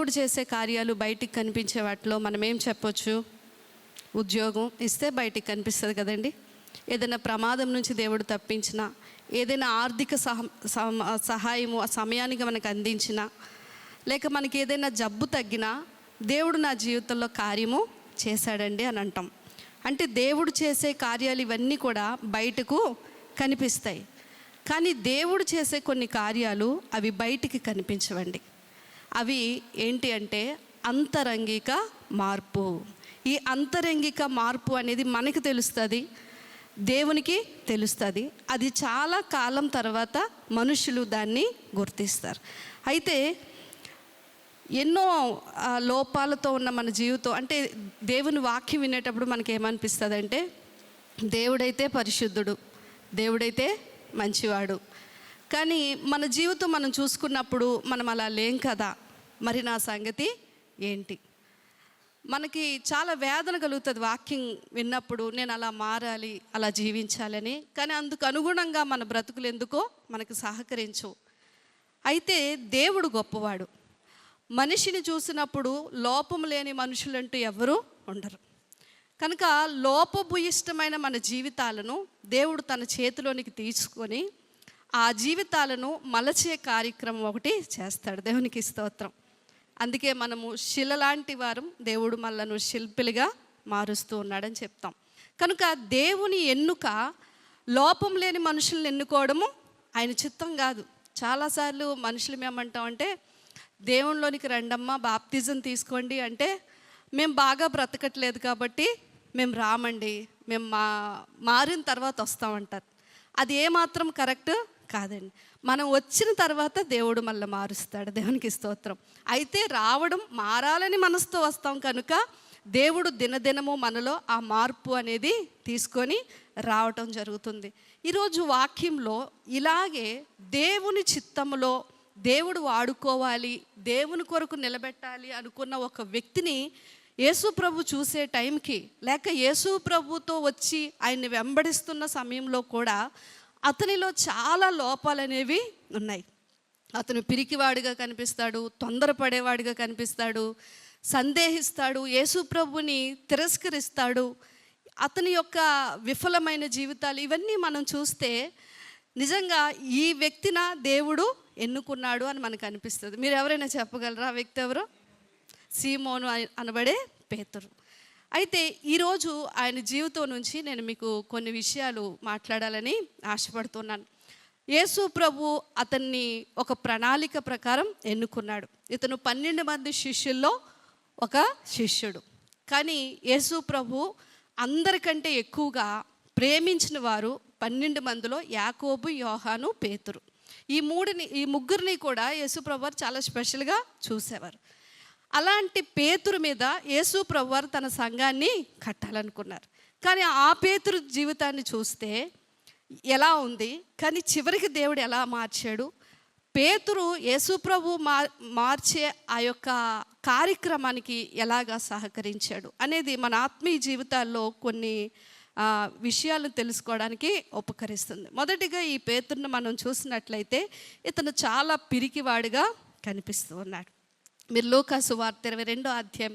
దేవుడు చేసే కార్యాలు బయటికి కనిపించే వాటిలో మనం ఏం చెప్పొచ్చు? ఉద్యోగం ఇస్తే బయటికి కనిపిస్తుంది కదండి. ఏదైనా ప్రమాదం నుంచి దేవుడు తప్పించినా, ఏదైనా ఆర్థిక సహాయము ఆ సమయానికి మనకు అందించినా, లేక మనకి ఏదైనా జబ్బు తగ్గినా దేవుడు నా జీవితంలో కార్యము చేశాడండి అని అంటాం. అంటే దేవుడు చేసే కార్యాలు ఇవన్నీ కూడా బయటకు కనిపిస్తాయి. కానీ దేవుడు చేసే కొన్ని కార్యాలు అవి బయటికి కనిపించవండి. అవి ఏంటి అంటే అంతరంగిక మార్పు. ఈ అంతరంగిక మార్పు అనేది మనకి తెలుస్తుంది, దేవునికి తెలుస్తుంది. అది చాలా కాలం తర్వాత మనుషులు దాన్ని గుర్తిస్తారు. అయితే ఎన్నో లోపాలతో ఉన్న మన జీవితం, అంటే దేవుని వాక్యం వినేటప్పుడు మనకి ఏమనిపిస్తుంది అంటే, దేవుడైతే పరిశుద్ధుడు, దేవుడైతే మంచివాడు, కానీ మన జీవితం మనం చూసుకున్నప్పుడు మనం అలా లేం కదా, మరి నా సంగతి ఏంటి? మనకి చాలా వేదన కలుగుతుంది వాక్యం విన్నప్పుడు. నేను అలా మారాలి, అలా జీవించాలని, కానీ అందుకు అనుగుణంగా మన బ్రతుకులు ఎందుకో మనకు సహకరించవు. అయితే దేవుడు గొప్పవాడు. మనిషిని చూసినప్పుడు లోపం లేని మనుషులంటూ ఎవరు ఉండరు. కనుక లోపభూయిష్టమైన మన జీవితాలను దేవుడు తన చేతిలోనికి తీసుకొని ఆ జీవితాలను మలచే కార్యక్రమం ఒకటి చేస్తాడు. దేవునికి స్తోత్రం. అందుకే మనము శిల లాంటి వారం, దేవుడు మనలను శిల్పిలుగా మారుస్తూ ఉన్నాడని చెప్తాం. కనుక దేవుని ఎన్నుక లోపం లేని మనుషులను ఎన్నుకోవడము ఆయన చిత్తం కాదు. చాలాసార్లు మనుషులు మేమంటామంటే, దేవునిలోనికి రండమ్మా బాప్తిజం తీసుకోండి అంటే, మేము బాగా బ్రతకట్లేదు కాబట్టి మేము రామండి, మేము మారిన తర్వాత వస్తామంటారు. అది ఏమాత్రం కరెక్ట్ కాదండి. మనం వచ్చిన తర్వాత దేవుడు మళ్ళీ మారుస్తాడు. దేవునికి స్తోత్రం. అయితే రావడం మారాలని మనసుతో వస్తాం కనుక దేవుడు దినదినము మనలో ఆ మార్పు అనేది తీసుకొని రావటం జరుగుతుంది. ఈరోజు వాక్యంలో ఇలాగే దేవుని చిత్తములో దేవుడు వాడుకోవాలి, దేవుని కొరకు నిలబెట్టాలి అనుకున్న ఒక వ్యక్తిని యేసు ప్రభు చూసే టైంకి, లేక యేసు ప్రభుతో వచ్చి ఆయన్ని వెంబడిస్తున్న సమయంలో కూడా అతనిలో చాలా లోపాలనేవి ఉన్నాయి. అతను పిరికివాడిగా కనిపిస్తాడు, తొందరపడేవాడిగా కనిపిస్తాడు, సందేహిస్తాడు, యేసు ప్రభుని తిరస్కరిస్తాడు. అతని యొక్క విఫలమైన జీవితాలు ఇవన్నీ మనం చూస్తే నిజంగా ఈ వ్యక్తిన దేవుడు ఎన్నుకున్నాడు అని మనకు అనిపిస్తుంది. మీరు ఎవరైనా చెప్పగలరా ఆ వ్యక్తి ఎవరు? సీమోను అనబడే పేతురు. అయితే ఈరోజు ఆయన జీవితం నుంచి నేను మీకు కొన్ని విషయాలు మాట్లాడాలని ఆశపడుతున్నాను. యేసు ప్రభు అతన్ని ఒక ప్రణాళిక ప్రకారం ఎన్నుకున్నాడు. ఇతను 12 మంది శిష్యుల్లో ఒక శిష్యుడు. కానీ యేసు ప్రభు అందరికంటే ఎక్కువగా ప్రేమించిన వారు 12 మందిలో యాకోబు, యోహాను, పేతురు. ఈ ముగ్గురిని కూడా యేసు ప్రభు వారు చాలా స్పెషల్గా చూసేవారు. అలాంటి పేతురు మీద యేసు ప్రభు వారు తన సంఘాన్ని కట్టాలనుకున్నారు. కానీ ఆ పేతురు జీవితాన్ని చూస్తే ఎలా ఉంది, కానీ చివరికి దేవుడు ఎలా మార్చాడు, పేతురు యేసు ప్రభు మార్చే ఆ యొక్క కార్యక్రమానికి ఎలాగా సహకరించాడు అనేది మన ఆత్మీయ జీవితాల్లో కొన్ని విషయాలను తెలుసుకోవడానికి ఉపకరిస్తుంది. మొదటిగా ఈ పేతురును మనం చూసినట్లయితే ఇతను చాలా పిరికివాడిగా కనిపిస్తూ ఉన్నాడు. మీరు లూకా సువార్త 22వ అధ్యాయం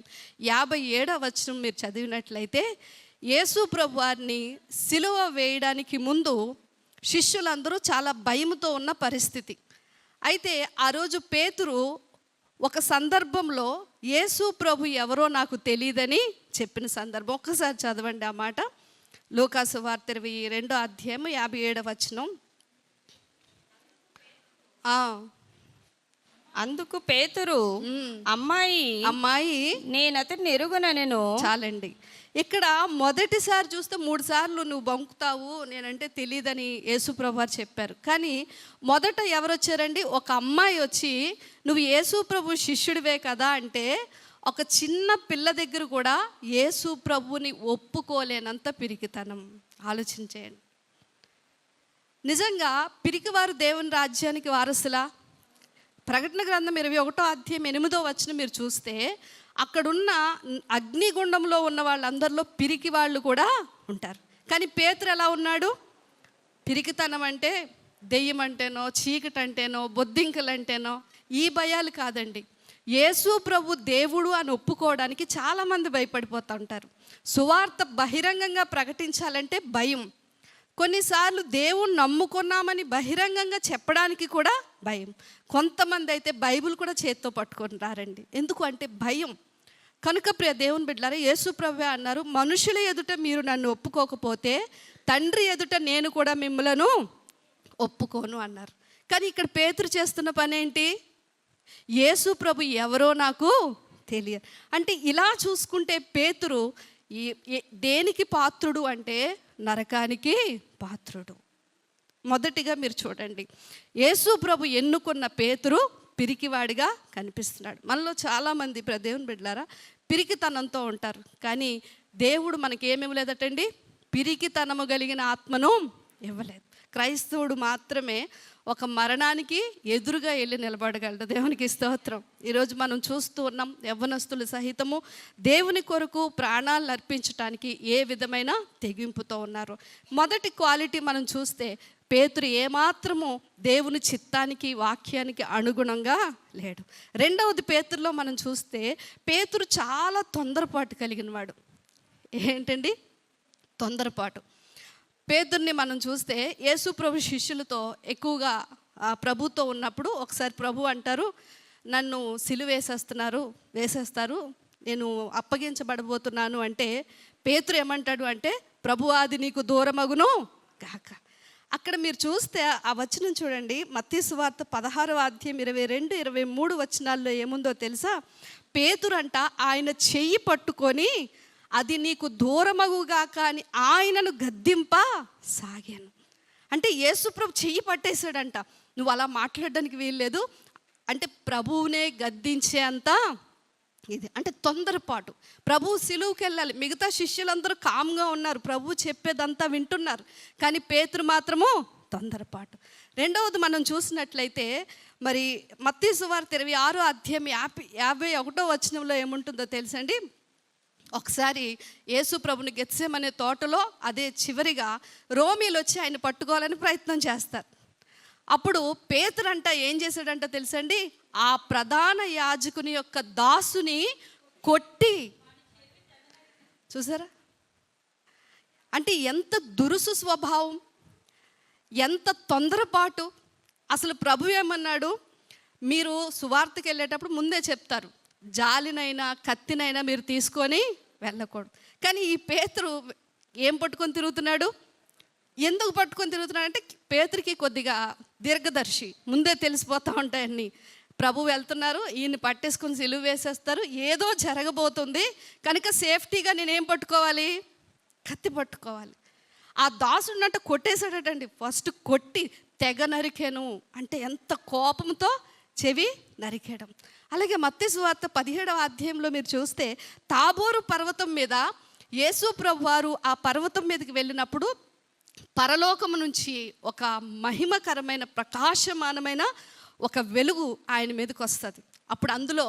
57వ వచనం మీరు చదివినట్లయితే, యేసు ప్రభు వారిని సిలువ వేయడానికి ముందు శిష్యులందరూ చాలా భయముతో ఉన్న పరిస్థితి. అయితే ఆ రోజు పేతురు ఒక సందర్భంలో యేసు ప్రభు ఎవరో నాకు తెలియదని చెప్పిన సందర్భం. ఒక్కసారి చదవండి ఆ మాట. లూకా సువార్త 22వ అధ్యాయం 57వ వచనం. అందుకు పేతురు, అమ్మాయి నేనతన్ని ఎరుగుననెను. చాలండి. ఇక్కడ మొదటిసారి చూస్తే 3 సార్లు నువ్వు బంకుతావు, నేనంటే తెలియదని యేసుప్రభు వారు చెప్పారు. కానీ మొదట ఎవరు వచ్చారండి? ఒక అమ్మాయి వచ్చి నువ్వు యేసుప్రభు శిష్యుడివే కదా అంటే, ఒక చిన్న పిల్ల దగ్గర కూడా యేసు ప్రభుని ఒప్పుకోలేనంత పిరికితనం. ఆలోచించేయండి. నిజంగా పిరికివారు దేవుని రాజ్యానికి వారసులా? ప్రకటన గ్రంథం 21వ అధ్యాయం 8వ వచనం మీరు చూస్తే, అక్కడున్న అగ్నిగుండంలో ఉన్న వాళ్ళందరిలో పిరికి వాళ్ళు కూడా ఉంటారు. కానీ పేతురు ఎలా ఉన్నాడు? పిరికితనం అంటే దెయ్యం అంటేనో, చీకటి అంటేనో, బొద్దింకలు అంటేనో ఈ భయాలు కాదండి. యేసు ప్రభు దేవుడు అని ఒప్పుకోవడానికి చాలామంది భయపడిపోతూ ఉంటారు. సువార్త బహిరంగంగా ప్రకటించాలంటే భయం. కొన్నిసార్లు దేవుణ్ణి నమ్ముకున్నామని బహిరంగంగా చెప్పడానికి కూడా భయం. కొంతమంది అయితే బైబిల్ కూడా చేత్తో పట్టుకొని రారండి. ఎందుకు అంటే భయం. కనుక ప్రియ దేవుని బిడ్డలారా, యేసు ప్రభువే అన్నారు, మనుషుల ఎదుట మీరు నన్ను ఒప్పుకోకపోతే తండ్రి ఎదుట నేను కూడా మిమ్మలను ఒప్పుకోను అన్నారు. కానీ ఇక్కడ పేతురు చేస్తున్న పని ఏంటి? యేసు ప్రభు ఎవరో నాకు తెలియదు అంటే. ఇలా చూసుకుంటే పేతురు దేనికి పాత్రుడు అంటే నరకానికి పాత్రుడు. మొదటిగా మీరు చూడండి, యేసు ప్రభు ఎన్నుకున్న పేతురు పిరికివాడిగా కనిపిస్తున్నాడు. మనలో చాలామంది దేవుని బిడ్డలారా పిరికితనంతో ఉంటారు. కానీ దేవుడు మనకి ఏమి ఇవ్వలేదటండి? పిరికితనము కలిగిన ఆత్మను ఇవ్వలేదు. క్రైస్తవుడు మాత్రమే ఒక మరణానికి ఎదురుగా వెళ్ళి నిలబడగలడు. దేవునికి స్తోత్రం. ఈరోజు మనం చూస్తూ ఉన్నాం, యవ్వనస్తులు సహితము దేవుని కొరకు ప్రాణాలను అర్పించడానికి ఏ విధమైన తెగింపుతో ఉన్నారు. మొదటి క్వాలిటీ మనం చూస్తే పేతురు ఏమాత్రము దేవుని చిత్తానికి వాక్యానికి అనుగుణంగా లేడు. రెండవది పేతురులో మనం చూస్తే పేతురు చాలా తొందరపాటు కలిగిన వాడు. ఏంటండి? తొందరపాటు. పేతుర్ని మనం చూస్తే యేసు ప్రభు శిష్యులతో ఎక్కువగా ప్రభుతో ఉన్నప్పుడు ఒకసారి ప్రభు అంటారు, నన్ను సిలువ వేసేస్తారు, నేను అప్పగించబడబోతున్నాను అంటే పేతురు ఏమంటాడు అంటే, ప్రభు అది నీకు దూరమగును కాక. అక్కడ మీరు చూస్తే ఆ వచనం చూడండి, మత్తయి సువార్త 16వ అధ్యాయం 22, 23 వచనాల్లో ఏముందో తెలుసా? పేతురు అంట ఆయన చెయ్యి పట్టుకొని అది నీకు దూరమగుగాక అని ఆయనను గద్దింప సాగాను. అంటే యేసుప్రభు చెయ్యి పట్టేశాడంట. నువ్వు అలా మాట్లాడడానికి వీల్లేదు అంటే ప్రభువునే గద్దించే అంత ఇది. అంటే తొందరపాటు. ప్రభు సిలువుకి వెళ్ళాలి, మిగతా శిష్యులందరూ కామ్గా ఉన్నారు, ప్రభు చెప్పేదంతా వింటున్నారు. కానీ పేతురు మాత్రము తొందరపాటు. రెండవది మనం చూసినట్లయితే మరి మత్తయి సువార్త 26వ అధ్యాయం 51వ వచనంలో ఏముంటుందో తెలుసండి? ఒకసారి యేసు ప్రభుని గెత్సేమనే తోటలో అదే చివరిగా రోమీలు వచ్చి ఆయన పట్టుకోవాలని ప్రయత్నం చేస్తారు. అప్పుడు పేతురంట ఏం చేశాడంట తెలుసండి? ఆ ప్రధాన యాజకుని యొక్క దాసుని కొట్టి, చూసారా అంటే ఎంత దురుసు స్వభావం, ఎంత తొందరపాటు. అసలు ప్రభు ఏమన్నాడు? మీరు సువార్తకి వెళ్ళేటప్పుడు ముందే చెప్తారు, జాలినైనా కత్తినైనా మీరు తీసుకొని వెళ్ళకూడదు. కానీ ఈ పేతురు ఏం పట్టుకొని తిరుగుతున్నాడు? ఎందుకు పట్టుకొని తిరుగుతున్నాడు అంటే పేతురికి కొద్దిగా దీర్ఘదర్శి, ముందే తెలిసిపోతూ ఉంటాయన్నీ. ప్రభు వెళ్తున్నారు, ఈయన్ని పట్టేసుకుని సిలువ వేసేస్తారు, ఏదో జరగబోతుంది కనుక సేఫ్టీగా నేనేం పట్టుకోవాలి? కత్తి పట్టుకోవాలి. ఆ దాసుడినంట కొట్టేశాడటండి. ఫస్ట్ కొట్టి తెగ నరికాను అంటే ఎంత కోపంతో చెవి నరికేయడం. అలాగే మత్తయి సువార్త 17వ అధ్యాయంలో మీరు చూస్తే తాబోరు పర్వతం మీద యేసు ప్రభు వారు ఆ పర్వతం మీదకి వెళ్ళినప్పుడు పరలోకము నుంచి ఒక మహిమకరమైన ప్రకాశమానమైన ఒక వెలుగు ఆయన మీదకి వస్తుంది. అప్పుడు అందులో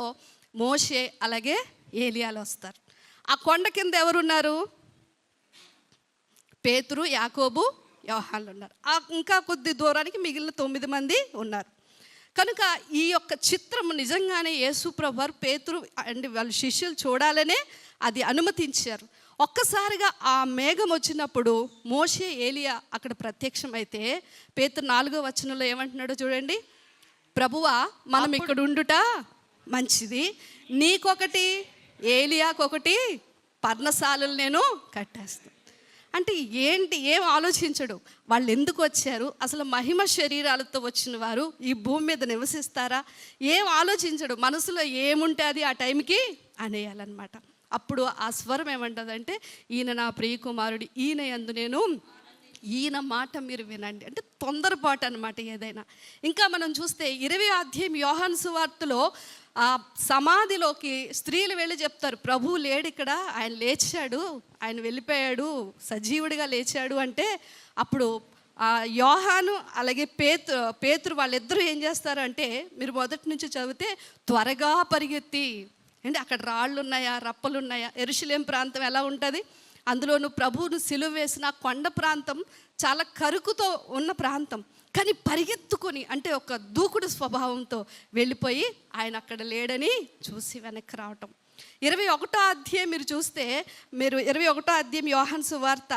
మోషే అలాగే ఏలియాలు వస్తారు. ఆ కొండ కింద ఎవరున్నారు? పేతురు, యాకోబు, యోహాన్లు ఉన్నారు. ఇంకా కొద్ది దూరానికి మిగిలిన 9 మంది ఉన్నారు. కనుక ఈ యొక్క చిత్రము నిజంగానే యేసు ప్రభు వారు పేతురు అండ్ వాళ్ళ శిష్యులు చూడాలనే అది అనుమతించారు. ఒక్కసారిగా ఆ మేఘం వచ్చినప్పుడు మోషే, ఏలియా అక్కడ ప్రత్యక్షమైతే పేతురు 4వ వచనంలో ఏమంటున్నాడో చూడండి, ప్రభువా మనం ఇక్కడ ఉండుట మంచిది, నీకొకటి ఏలియాకొకటి పర్ణశాలలు నేను కట్టేస్తాను. అంటే ఏంటి? ఏం ఆలోచించడు. వాళ్ళు ఎందుకు వచ్చారు? అసలు మహిమ శరీరాలతో వచ్చిన వారు ఈ భూమి మీద నివసిస్తారా? ఏం ఆలోచించడు. మనసులో ఏముంటే అది ఆ టైంకి అనేయాలన్నమాట. అప్పుడు ఆ స్వరం ఏమంటుందంటే, ఈయన నా ప్రియకుమారుడు, ఈయన యందు నేను, ఈయన మాట మీరు వినండి. అంటే తొందరపాటు అనమాట ఏదైనా. ఇంకా మనం చూస్తే 20వ అధ్యాయం యోహాను సువార్తలో ఆ సమాధిలోకి స్త్రీలు వెళ్ళి చెప్తారు, ప్రభు లేడు ఇక్కడ, ఆయన లేచాడు, ఆయన వెళ్ళిపోయాడు, సజీవుడిగా లేచాడు అంటే అప్పుడు యోహాను అలాగే పేతురు వాళ్ళిద్దరూ ఏం చేస్తారు అంటే, మీరు మొదటి నుంచి చదివితే త్వరగా పరిగెత్తి, అంటే అక్కడ రాళ్ళు ఉన్నాయా, రప్పలు ఉన్నాయా, యెరూషలేము ప్రాంతం ఎలా ఉంటుంది, అందులోను ప్రభువును సిలువ వేసిన కొండ ప్రాంతం చాలా కరుకుతో ఉన్న ప్రాంతం. కానీ పరిగెత్తుకొని, అంటే ఒక దూకుడు స్వభావంతో వెళ్ళిపోయి ఆయన అక్కడ లేడని చూసి వెనక్కి రావటం. 21వ అధ్యాయం మీరు చూస్తే, మీరు 21వ అధ్యాయం యోహాను సువార్త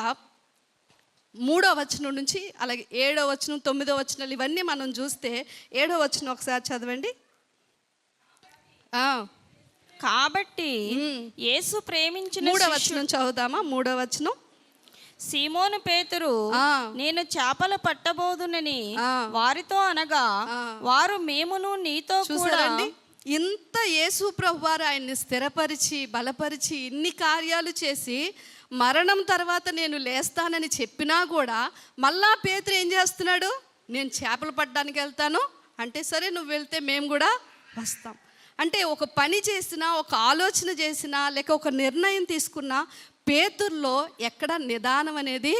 3వ వచనం నుంచి అలాగే 7వ వచనం 9వ వచనాలు ఇవన్నీ మనం చూస్తే 7వ వచనం ఒకసారి చదవండి. కాబట్టి యేసు ప్రేమించిన 3వ వచనం చదువుదామా? 3వ వచనం. సీమోను పేతురు నేను చేపలు పట్టబోదునని వారితో అనగా వారు మేమును నీతో కూడా. ఇంత యేసు ప్రభు వారు ఆయన్ని స్థిరపరిచి బలపరిచి ఇన్ని కార్యాలు చేసి మరణం తర్వాత నేను లేస్తానని చెప్పినా కూడా మళ్ళా పేతురు ఏం చేస్తున్నాడు? నేను చేపలు పట్టడానికి వెళ్తాను అంటే, సరే నువ్వు వెళ్తే మేము కూడా వస్తాం అంటే, ఒక పని చేసినా, ఒక ఆలోచన చేసినా, లేక ఒక నిర్ణయం తీసుకున్నా పేతుర్లో ఎక్కడ నిదానం అనేది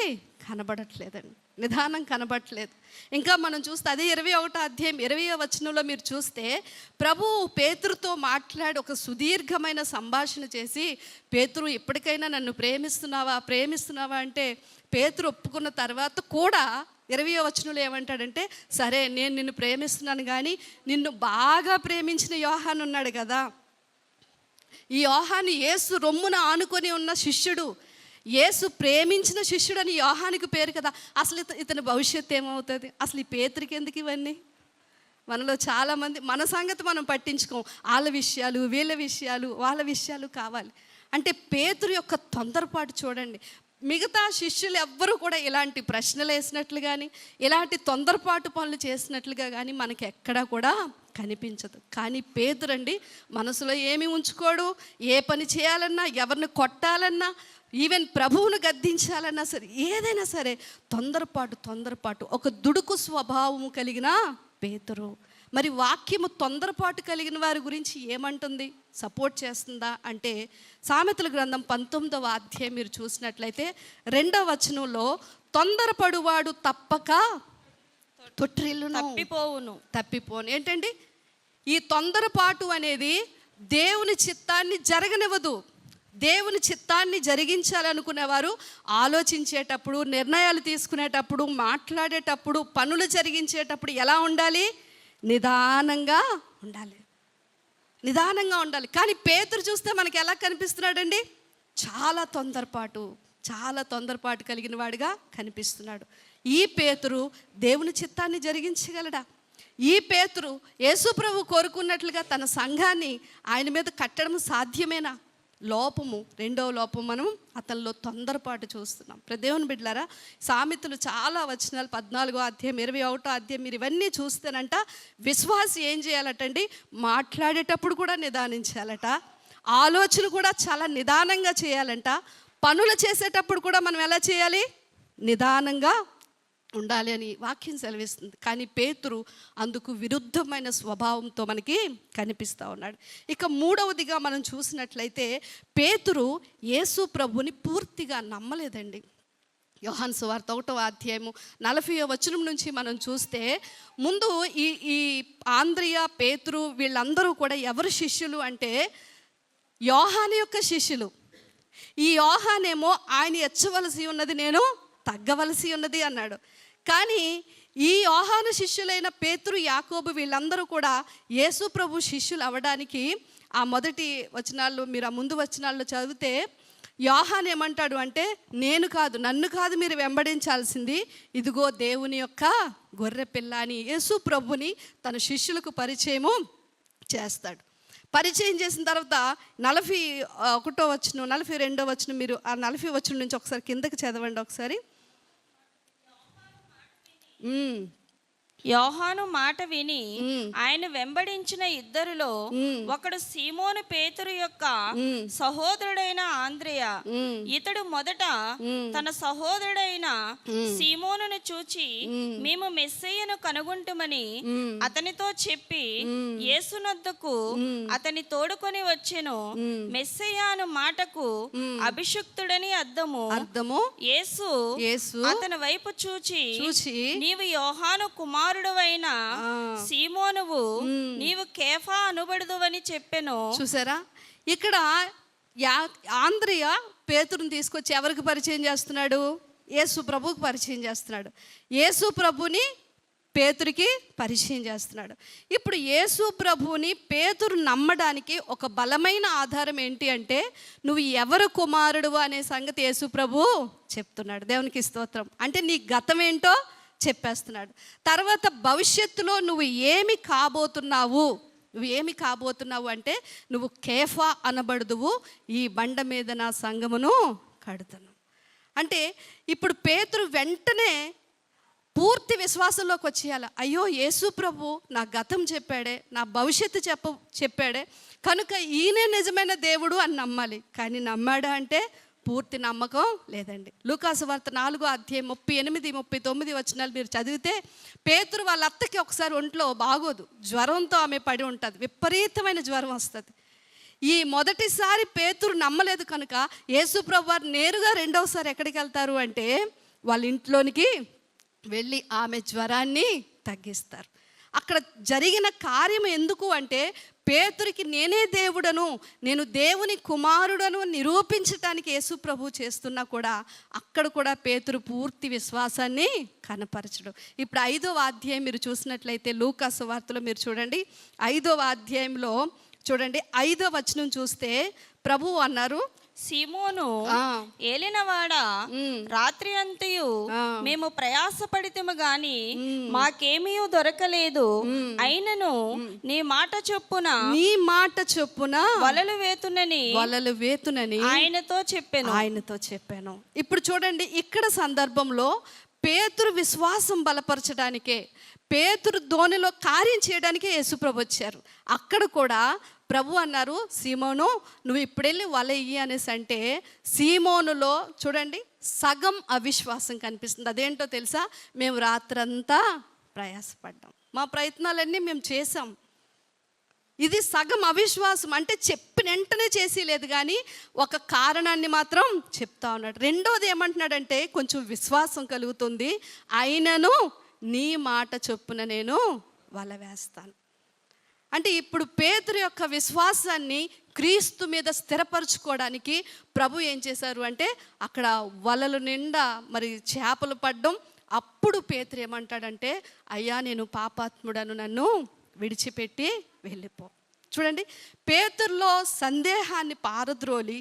కనబడట్లేదండి. నిదానం కనబడట్లేదు. ఇంకా మనం చూస్తే అదే 21వ అధ్యాయం 20వ వచనంలో మీరు చూస్తే ప్రభు పేతురుతో మాట్లాడి ఒక సుదీర్ఘమైన సంభాషణ చేసి, పేతురు ఎప్పటికైనా నన్ను ప్రేమిస్తున్నావా అంటే పేతురు ఒప్పుకున్న తర్వాత కూడా 20వ వచనంలో ఏమంటాడంటే, సరే నేను నిన్ను ప్రేమిస్తున్నాను, కానీ నిన్ను బాగా ప్రేమించిన యోహాను ఉన్నాడు కదా, ఈ యోహాను యేసు రొమ్మున ఆనుకొని ఉన్న శిష్యుడు, యేసు ప్రేమించిన శిష్యుడు అని యోహానికి పేరు కదా, అసలు ఇతని భవిష్యత్తు ఏమవుతుంది? అసలు ఈ పేతురికి ఎందుకు ఇవన్నీ? మనలో చాలామంది మన సంగతి మనం పట్టించుకోం, వాళ్ళ విషయాలు వాళ్ళ విషయాలు కావాలి అంటే. పేతురు యొక్క తొందరపాటు చూడండి. మిగతా శిష్యులు ఎవ్వరూ కూడా ఇలాంటి ప్రశ్నలు వేసినట్లు కానీ, ఇలాంటి తొందరపాటు పనులు చేసినట్లుగా కానీ మనకి ఎక్కడా కూడా కనిపించదు. కానీ పేతురండి మనసులో ఏమి ఉంచుకోడు. ఏ పని చేయాలన్నా, ఎవరిని కొట్టాలన్నా, ఈవెన్ ప్రభువును గద్దించాలన్నా సరే, ఏదైనా సరే తొందరపాటు ఒక దుడుకు స్వభావము కలిగిన పేతురు. మరి వాక్యము తొందరపాటు కలిగిన వారి గురించి ఏమంటుంది? సపోర్ట్ చేస్తుందా అంటే, సామెతల గ్రంథం 19వ అధ్యాయం మీరు చూసినట్లయితే 2వ వచనంలో, తొందరపడువాడు తప్పక తప్పిపోను. ఏంటండి ఈ తొందరపాటు అనేది? దేవుని చిత్తాన్ని జరగనివ్వదు. దేవుని చిత్తాన్ని జరిగించాలనుకునేవారు ఆలోచించేటప్పుడు, నిర్ణయాలు తీసుకునేటప్పుడు, మాట్లాడేటప్పుడు, పనులు జరిగించేటప్పుడు ఎలా ఉండాలి? నిదానంగా ఉండాలి. కానీ పేతురు చూస్తే మనకి ఎలా కనిపిస్తున్నాడండి? చాలా తొందరపాటు కలిగిన వాడిగా కనిపిస్తున్నాడు. ఈ పేతురు దేవుని చిత్తాన్ని జరిగించగలడా? ఈ పేతురు యేసుప్రభు కోరుకున్నట్లుగా తన సంఘాన్ని ఆయన మీద కట్టడం సాధ్యమేనా? రెండవ లోపం మనం అతనిలో తొందరపాటు చూస్తున్నాం. దేవుని బిడ్డలారా, సామెతలు చాలా వచనాలు 14వ అధ్యాయం 21వ అధ్యాయం మీరు ఇవన్నీ చూస్తేనంట, విశ్వాసి ఏం చేయాలటండి? మాట్లాడేటప్పుడు కూడా నిదానించాలట, ఆలోచన కూడా చాలా నిదానంగా చేయాలంట, పనులు చేసేటప్పుడు కూడా మనం ఎలా చేయాలి? నిదానంగా ఉండాలి అని వాక్యం సెలవిస్తుంది. కానీ పేతురు అందుకు విరుద్ధమైన స్వభావంతో మనకి కనిపిస్తూ ఉన్నాడు. ఇక 3వదిగా మనం చూసినట్లయితే, పేతురు యేసు ప్రభుని పూర్తిగా నమ్మలేదండి. యోహాను సువార్త 1వ అధ్యాయము 40వ వచనం నుంచి మనం చూస్తే, ముందు ఈ ఆంద్రియా, పేతురు వీళ్ళందరూ కూడా ఎవరు శిష్యులు అంటే యోహాను యొక్క శిష్యులు. ఈ యోహానేమో ఆయన ఎచ్చవలసి ఉన్నది, నేను తగ్గవలసి ఉన్నది అన్నాడు. కానీ ఈ యోహాను శిష్యులైన పేతురు, యాకోబు వీళ్ళందరూ కూడా యేసు ప్రభు శిష్యులు అవ్వడానికి ఆ మొదటి వచనాల్లో, మీరు ఆ ముందు వచనాల్లో చదివితే యోహాను ఏమంటాడు అంటే, నన్ను కాదు మీరు వెంబడించాల్సింది, ఇదిగో దేవుని యొక్క గొర్రె పిల్ల అని యేసు ప్రభుని తన శిష్యులకు పరిచయము చేస్తాడు. పరిచయం చేసిన తర్వాత 41వ వచనం 42వ వచనం, మీరు ఆ 40వ వచనం నుంచి ఒకసారి కిందకి చదవండి ఒకసారి. యోహాను మాట విని ఆయన వెంబడించిన ఇద్దరిలో ఒకడు సీమోను పేతురు యొక్క సహోదరుడైన ఆంద్రేయ. ఇతడు మొదట తన సహోదరుడైన సీమోనును చూచి మేము మెస్సయ్యను కనుగొంటుమని అతనితో చెప్పి యేసునొద్దకు అతని తోడుకొని వచ్చెను. మెస్సయ్యను మాటకు అభిషిక్తుడని అర్థము. యేసు అతని వైపు చూచి నీవు యోహాను కుమారుడు కుమారుడవైన సీమోనువు, నీవు కేఫా అనబడుదువని చెప్పెను. చూసారా, ఇక్కడ ఆంద్రియ పేతురుని తీసుకొచ్చి ఎవరికి పరిచయం చేస్తున్నాడు? యేసు ప్రభువుకి పరిచయం చేస్తున్నాడు. యేసు ప్రభుని పేతురికి పరిచయం చేస్తున్నాడు. ఇప్పుడు యేసు ప్రభుని పేతురు నమ్మడానికి ఒక బలమైన ఆధారం ఏంటి అంటే, నువ్వు ఎవరు కుమారుడు అనే సంగతి యేసు ప్రభు చెప్తున్నాడు. దేవునికి స్తోత్రం. అంటే నీ గతం ఏంటో చెప్పేస్తున్నాడు. తర్వాత భవిష్యత్తులో నువ్వు ఏమి కాబోతున్నావు అంటే, నువ్వు కేఫా అనబడుదువు, ఈ బండ మీద నా సంఘమును కడుతాను. అంటే ఇప్పుడు పేతురు వెంటనే పూర్తి విశ్వాసంలోకి వచ్చేయాలి. అయ్యో, యేసు ప్రభు నా గతం చెప్పాడే, నా భవిష్యత్తు చెప్పాడే, కనుక ఈయనే నిజమైన దేవుడు అని నమ్మాలి. కానీ నమ్మాడా అంటే పూర్తి నమ్మకం లేదండి. లూకాసు వార్త 4వ అధ్యాయం 38, 39 వచనాలు మీరు చదివితే, పేతురు వాళ్ళ అత్తకి ఒకసారి ఒంట్లో బాగోదు, జ్వరంతో ఆమె పడి ఉంటుంది, విపరీతమైన జ్వరం వస్తుంది. ఈ మొదటిసారి పేతురు నమ్మలేదు కనుక యేసు ప్రభు వారు నేరుగా రెండవసారి ఎక్కడికి వెళ్తారు అంటే, వాళ్ళ ఇంట్లోనికి వెళ్ళి ఆమె జ్వరాన్ని తగ్గిస్తారు. అక్కడ జరిగిన కార్యం ఎందుకు అంటే, పేతురికి నేనే దేవుడను, నేను దేవుని కుమారుడను నిరూపించటానికి యేసు ప్రభు చేస్తున్నా కూడా అక్కడ కూడా పేతురు పూర్తి విశ్వాసాన్ని కనపరచడు. ఇప్పుడు 5వ అధ్యాయం మీరు చూసినట్లయితే లూకాసు వార్తలో మీరు చూడండి, 5వ అధ్యాయంలో చూడండి, 5వ వచనం చూస్తే ప్రభువు అన్నారు, సీమోను ఏలినవాడా, రాత్రి అంతయు మేము ప్రయాసపడితేము గాని మాకేమీ దొరకలేదు, అయినను నీ మాట చొప్పున వలలు వేతునని ఆయనతో చెప్పాను. ఇప్పుడు చూడండి, ఇక్కడ సందర్భంలో పేతురు విశ్వాసం బలపరచడానికే, పేతురు ధోనిలో కార్యం చేయడానికే యేసుప్రభు వచ్చారు. అక్కడ కూడా ప్రభు అన్నారు, సీమోను నువ్వు ఇప్పుడెళ్ళి వల ఇయ్యి అనేసి అంటే, సీమోనులో చూడండి సగం అవిశ్వాసం కనిపిస్తుంది. అదేంటో తెలుసా? మేము రాత్రంతా ప్రయాసపడ్డాం, మా ప్రయత్నాలన్నీ మేము చేసాం. ఇది సగం అవిశ్వాసం. అంటే చెప్పిన వెంటనే చేసి లేదు, కానీ ఒక కారణాన్ని మాత్రం చెప్తా ఉన్నాడు. రెండోది ఏమంటున్నాడంటే, కొంచెం విశ్వాసం కలుగుతుంది, అయినను నీ మాట చొప్పున నేను వల వేస్తాను. అంటే ఇప్పుడు పేతురు యొక్క విశ్వాసాన్ని క్రీస్తు మీద స్థిరపరచుకోవడానికి ప్రభు ఏం చేశారు అంటే, అక్కడ వలలు నిండా మరి చేపలు పడ్డం. అప్పుడు పేతురు ఏమంటాడంటే, అయ్యా నేను పాపాత్ముడను, నన్ను విడిచిపెట్టి వెళ్ళిపో. చూడండి, పేతురులో సందేహాన్ని పారద్రోలి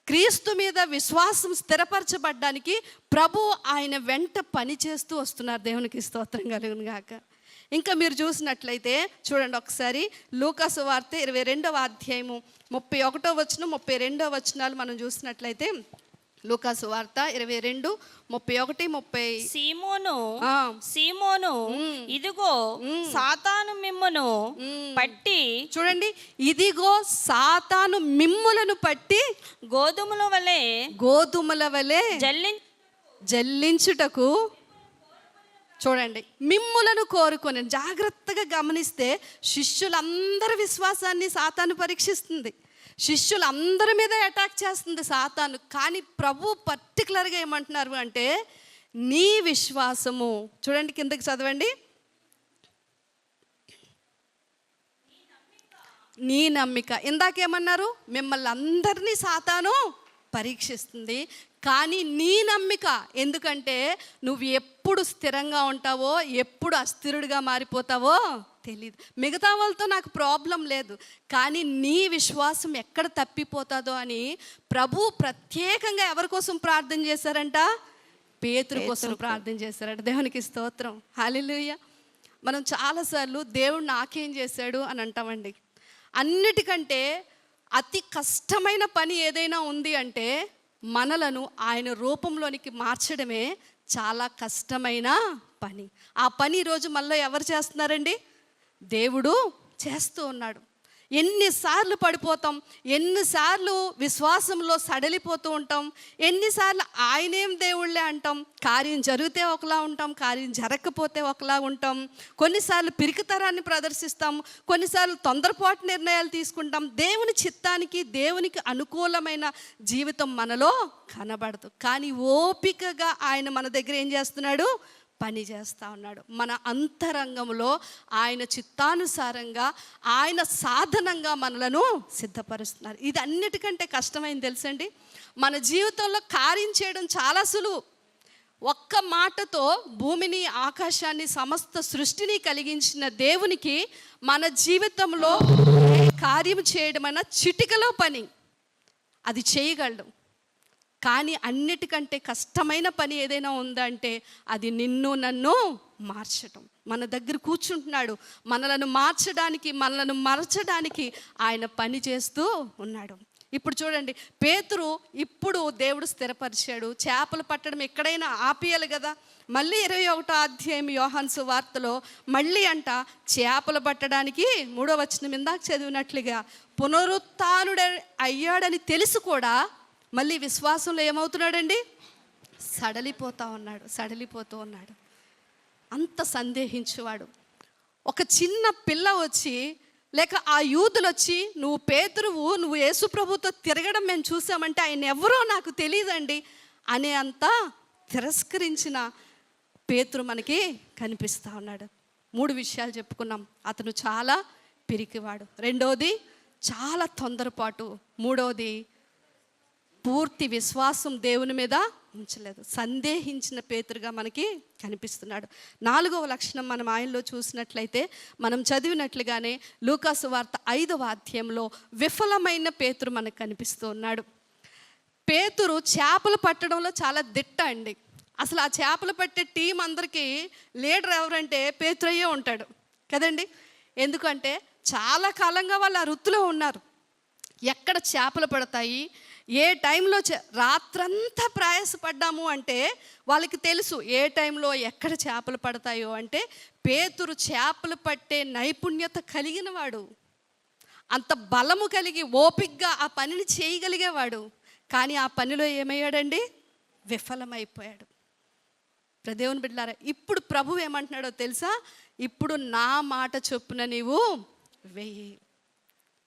క్రీస్తు మీద విశ్వాసం స్థిరపరచబడ్డానికి ప్రభు ఆయన వెంట పని చేస్తూ వస్తున్నారు. దేవునికి స్తోత్రం కలుగును గాక. ఇంకా మీరు చూసినట్లయితే చూడండి ఒకసారి, లూకాసు వార్త 22వ అధ్యాయము 31వ వచనం 32వ వచనాలు మనం చూసినట్లయితే, లూకాసు వార్త 22, 31, 30. సీమోను ఇదిగో సాతాను మిమ్మును పట్టి, చూడండి, ఇదిగో సాతాను మిమ్ములను పట్టి గోధుమల వలె జల్లించుటకు, చూడండి మిమ్ములను కోరుకొని. జాగ్రత్తగా గమనిస్తే శిష్యులందరి విశ్వాసాన్ని సాతాను పరీక్షిస్తుంది, శిష్యులందరి మీద అటాక్ చేస్తుంది సాతాను. కానీ ప్రభు పర్టికులర్గా ఏమంటున్నారు అంటే, నీ విశ్వాసము, చూడండి కిందకి చదవండి, నీ నమ్మిక. ఇందాకేమన్నారు? మిమ్మల్ని అందరినీ సాతాను పరీక్షిస్తుంది, కానీ నీ నమ్మిక, ఎందుకంటే నువ్వు ఎప్పుడు స్థిరంగా ఉంటావో ఎప్పుడు అస్థిరుడిగా మారిపోతావో తెలియదు. మిగతా వాళ్ళతో నాకు ప్రాబ్లం లేదు, కానీ నీ విశ్వాసం ఎక్కడ తప్పిపోతుందో అని ప్రభు ప్రత్యేకంగా ఎవరి కోసం ప్రార్థన చేశారంట? పేతురు కోసం ప్రార్థన చేశారంట. దేవునికి స్తోత్రం, హల్లెలూయా. మనం చాలాసార్లు దేవుడు నాకేం చేశాడు అని అంటామండి. అన్నిటికంటే అతి కష్టమైన పని ఏదైనా ఉంది అంటే, మనలను ఆయన రూపంలోనికి మార్చడమే చాలా కష్టమైన పని. ఆ పని ఈరోజు మనలో ఎవరు చేస్తున్నారండి? దేవుడు చేస్తూ ఉన్నాడు. ఎన్నిసార్లు పడిపోతాం, ఎన్నిసార్లు విశ్వాసంలో సడలిపోతూ ఉంటాం, ఎన్నిసార్లు ఆయనేం దేవుళ్ళే అంటాం. కార్యం జరిగితే ఒకలా ఉంటాం, కార్యం జరగకపోతే ఒకలా ఉంటాం. కొన్నిసార్లు పిరికితరాన్ని ప్రదర్శిస్తాం, కొన్నిసార్లు తొందరపాటు నిర్ణయాలు తీసుకుంటాం. దేవుని చిత్తానికి, దేవునికి అనుకూలమైన జీవితం మనలో కనబడదు. కానీ ఓపికగా ఆయన మన దగ్గర ఏం చేస్తున్నాడు? పని చేస్తూ ఉన్నాడు. మన అంతరంగంలో ఆయన చిత్తానుసారంగా, ఆయన సాధనంగా మనలను సిద్ధపరుస్తున్నారు. ఇది అన్నిటికంటే కష్టమైంది తెలుసండి. మన జీవితంలో కార్యం చేయడం చాలా సులువు. ఒక్క మాటతో భూమిని, ఆకాశాన్ని, సమస్త సృష్టిని కలిగించిన దేవునికి మన జీవితంలో ఏ కార్యం చేయడమైనా చిటికలో పని, అది చేయగలడు. కానీ అన్నిటికంటే కష్టమైన పని ఏదైనా ఉందంటే అది నిన్ను నన్ను మార్చడం. మన దగ్గర కూర్చుంటున్నాడు, మనలను మార్చడానికి, మనలను మరచడానికి ఆయన పని చేస్తూ ఉన్నాడు. ఇప్పుడు చూడండి, పేతురు ఇప్పుడు దేవుడు స్థిరపరిచాడు. చేపలు పట్టడం ఎక్కడైనా ఆపేయాలి కదా. మళ్ళీ 21వ అధ్యాయం యోహాను సువార్తలో మళ్ళీ అంట చేపలు పట్టడానికి 3వ వచనం ఇందాక చదివినట్లుగా పునరుత్థానుడు అయ్యాడని తెలుసు కూడా మళ్ళీ విశ్వాసంలో ఏమవుతున్నాడండి? సడలిపోతూ ఉన్నాడు. అంత సందేహించేవాడు. ఒక చిన్న పిల్ల వచ్చి, లేక ఆ యూదులు వచ్చి, నువ్వు పేతురువు, నువ్వు యేసు ప్రభుతో తిరగడం మేము చూసామంటే ఆయన ఎవరో నాకు తెలియదండి అనే అంత తిరస్కరించిన పేతురు మనకి కనిపిస్తూ ఉన్నాడు. 3 విషయాలు చెప్పుకున్నాం. అతను చాలా పిరికివాడు, రెండోది చాలా తొందరపాటు, మూడోది పూర్తి విశ్వాసం దేవుని మీద ఉంచలేదు. సందేహించిన పేతురుగా మనకి కనిపిస్తున్నాడు. 4వ లక్షణం మనం ఆయనలో చూసినట్లయితే, మనం చదివినట్లుగానే లూకాసు వార్త 5వ అధ్యాయంలో విఫలమైన పేతురు మనకు కనిపిస్తూ ఉన్నాడు. పేతురు చేపలు పట్టడంలో చాలా దిట్ట అండి. అసలు ఆ చేపలు పట్టే టీం అందరికీ లీడర్ ఎవరంటే పేతురయ్యే ఉంటాడు కదండి. ఎందుకంటే చాలా కాలంగా వాళ్ళు ఆ వృత్తిలో ఉన్నారు. ఎక్కడ చేపలు పడతాయి, ఏ టైంలో రాత్రంతా ప్రయాసపడ్డాము అంటే వాళ్ళకి తెలుసు ఏ టైంలో ఎక్కడ చేపలు పడతాయో. అంటే పేతురు చేపలు పట్టే నైపుణ్యత కలిగిన వాడు, అంత బలము కలిగి ఓపికగా ఆ పనిని చేయగలిగేవాడు. కానీ ఆ పనిలో ఏమయ్యాడండి? విఫలమైపోయాడు. దేవుని బిడ్డలారా, ఇప్పుడు ప్రభు ఏమంటున్నాడో తెలుసా? ఇప్పుడు నా మాట చొప్పున నీవు వెయ్యి.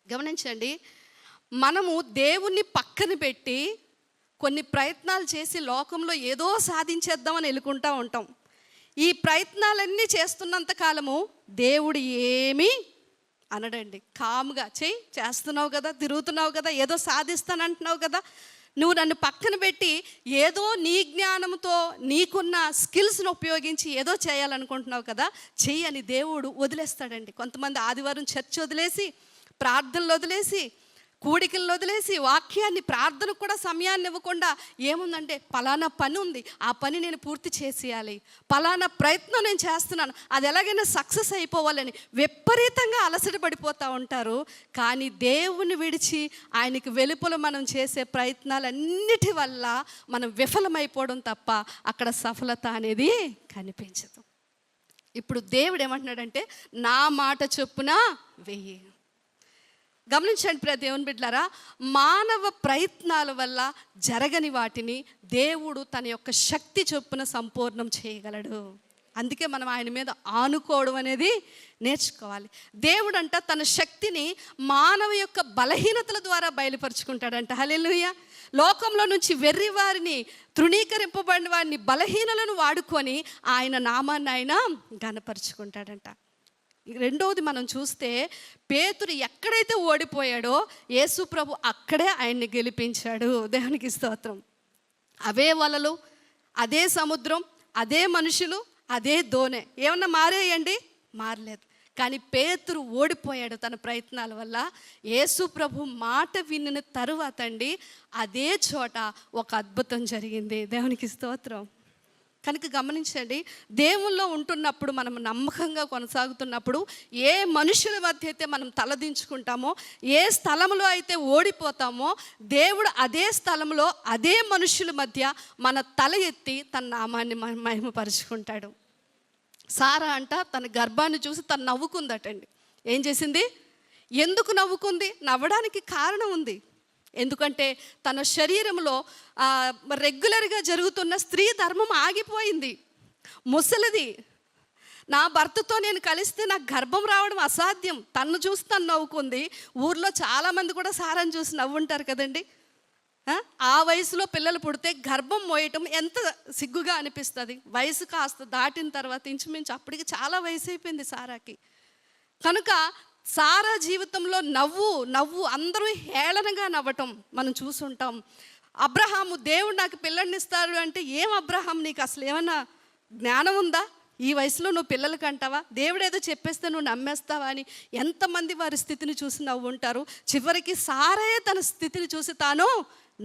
గమనించండి, మనము దేవుణ్ణి పక్కన పెట్టి కొన్ని ప్రయత్నాలు చేసి లోకంలో ఏదో సాధించేద్దామని వెళ్ళుకుంటూ ఉంటాం. ఈ ప్రయత్నాలన్నీ చేస్తున్నంత కాలము దేవుడు ఏమీ అనడండి. కాముగా చేస్తున్నావు కదా, తిరుగుతున్నావు కదా, ఏదో సాధిస్తానంటున్నావు కదా, నువ్వు నన్ను పక్కన పెట్టి ఏదో నీ జ్ఞానంతో నీకున్న స్కిల్స్ని ఉపయోగించి ఏదో చేయాలనుకుంటున్నావు కదా, చెయ్యి అని దేవుడు వదిలేస్తాడండి. కొంతమంది ఆదివారం చర్చ్ వదిలేసి, ప్రార్థనలు వదిలేసి, కూడికలను వదిలేసి, వాక్యాన్ని, ప్రార్థనకు కూడా సమయాన్ని ఇవ్వకుండా ఏముందంటే పలానా పని ఉంది, ఆ పని నేను పూర్తి చేసేయాలి, పలానా ప్రయత్నం నేను చేస్తున్నాను, అది ఎలాగైనా సక్సెస్ అయిపోవాలని విపరీతంగా అలసట పడిపోతూ ఉంటారు. కానీ దేవుని విడిచి ఆయనకి వెలుపల మనం చేసే ప్రయత్నాలన్నిటి వల్ల మనం విఫలమైపోవడం తప్ప అక్కడ సఫలత అనేది కనిపించదు. ఇప్పుడు దేవుడు ఏమంటున్నాడంటే నా మాట చొప్పున వెయ్యి. గమనించండి దేవుని బిడ్డలారా, మానవ ప్రయత్నాల వల్ల జరగని వాటిని దేవుడు తన యొక్క శక్తి చొప్పున సంపూర్ణం చేయగలడు. అందుకే మనం ఆయన మీద ఆనుకోవడం అనేది నేర్చుకోవాలి. దేవుడు అంట తన శక్తిని మానవ యొక్క బలహీనతల ద్వారా బయలుపరుచుకుంటాడంట. హల్లెలూయా. లోకంలో నుంచి వెర్రి వారిని, తృణీకరింపబడిన వారిని, బలహీనలను వాడుకొని ఆయన నామాన్ని ఆయన ఘనపరుచుకుంటాడంట. రెండవది మనం చూస్తే, పేతురు ఎక్కడైతే ఓడిపోయాడో యేసు ప్రభు అక్కడే ఆయన్ని గెలిపించాడు. దేవునికి స్తోత్రం. అవే వలలు, అదే సముద్రం, అదే మనుషులు, అదే దోణె, ఏమన్నా మారాయండి? మారలేదు. కానీ పేతురు ఓడిపోయాడు తన ప్రయత్నాల వల్ల. యేసు ప్రభు మాట వినిన తరువాత అండి అదే చోట ఒక అద్భుతం జరిగింది. దేవునికి స్తోత్రం. కనుక గమనించండి, దేవుల్లో ఉంటున్నప్పుడు, మనం నమ్మకంగా కొనసాగుతున్నప్పుడు, ఏ మనుషుల మధ్య అయితే మనం తలదించుకుంటామో, ఏ స్థలంలో అయితే ఓడిపోతామో, దేవుడు అదే స్థలంలో అదే మనుషుల మధ్య మన తల ఎత్తి తన నామాన్ని మహిమపరుచుకుంటాడు. సారా అంట తన గర్భాన్ని చూసి తను నవ్వుకుందటండి. ఏం చేసింది? ఎందుకు నవ్వుకుంది? నవ్వడానికి కారణం ఉంది. ఎందుకంటే తన శరీరంలో రెగ్యులర్గా జరుగుతున్న స్త్రీ ధర్మం ఆగిపోయింది. ముసలిది, నా భర్తతో నేను కలిస్తే నాకు గర్భం రావడం అసాధ్యం. తను చూసి తను నవ్వుకుంది. ఊర్లో చాలామంది కూడా సారాన్ని చూసి నవ్వుంటారు కదండి. ఆ వయసులో పిల్లలు పుడితే గర్భం మోయటం ఎంత సిగ్గుగా అనిపిస్తుంది. వయసు కాస్త దాటిన తర్వాత ఇంచుమించు అప్పటికి చాలా వయసు అయిపోయింది సారాకి. కనుక సారా జీవితంలో నవ్వు అందరూ హేళనగా నవ్వటం మనం చూసుంటాం. అబ్రహాము, దేవుడు నాకు పిల్లల్ని ఇస్తాడు అంటే, ఏం అబ్రహాం నీకు అసలు ఏమన్నా జ్ఞానం ఉందా? ఈ వయసులో నువ్వు పిల్లలకి అంటావా? దేవుడు ఏదో చెప్పేస్తే నువ్వు నమ్మేస్తావా అని ఎంతమంది వారి స్థితిని చూసి నవ్వుంటారు. చివరికి సారే తన స్థితిని చూసి తాను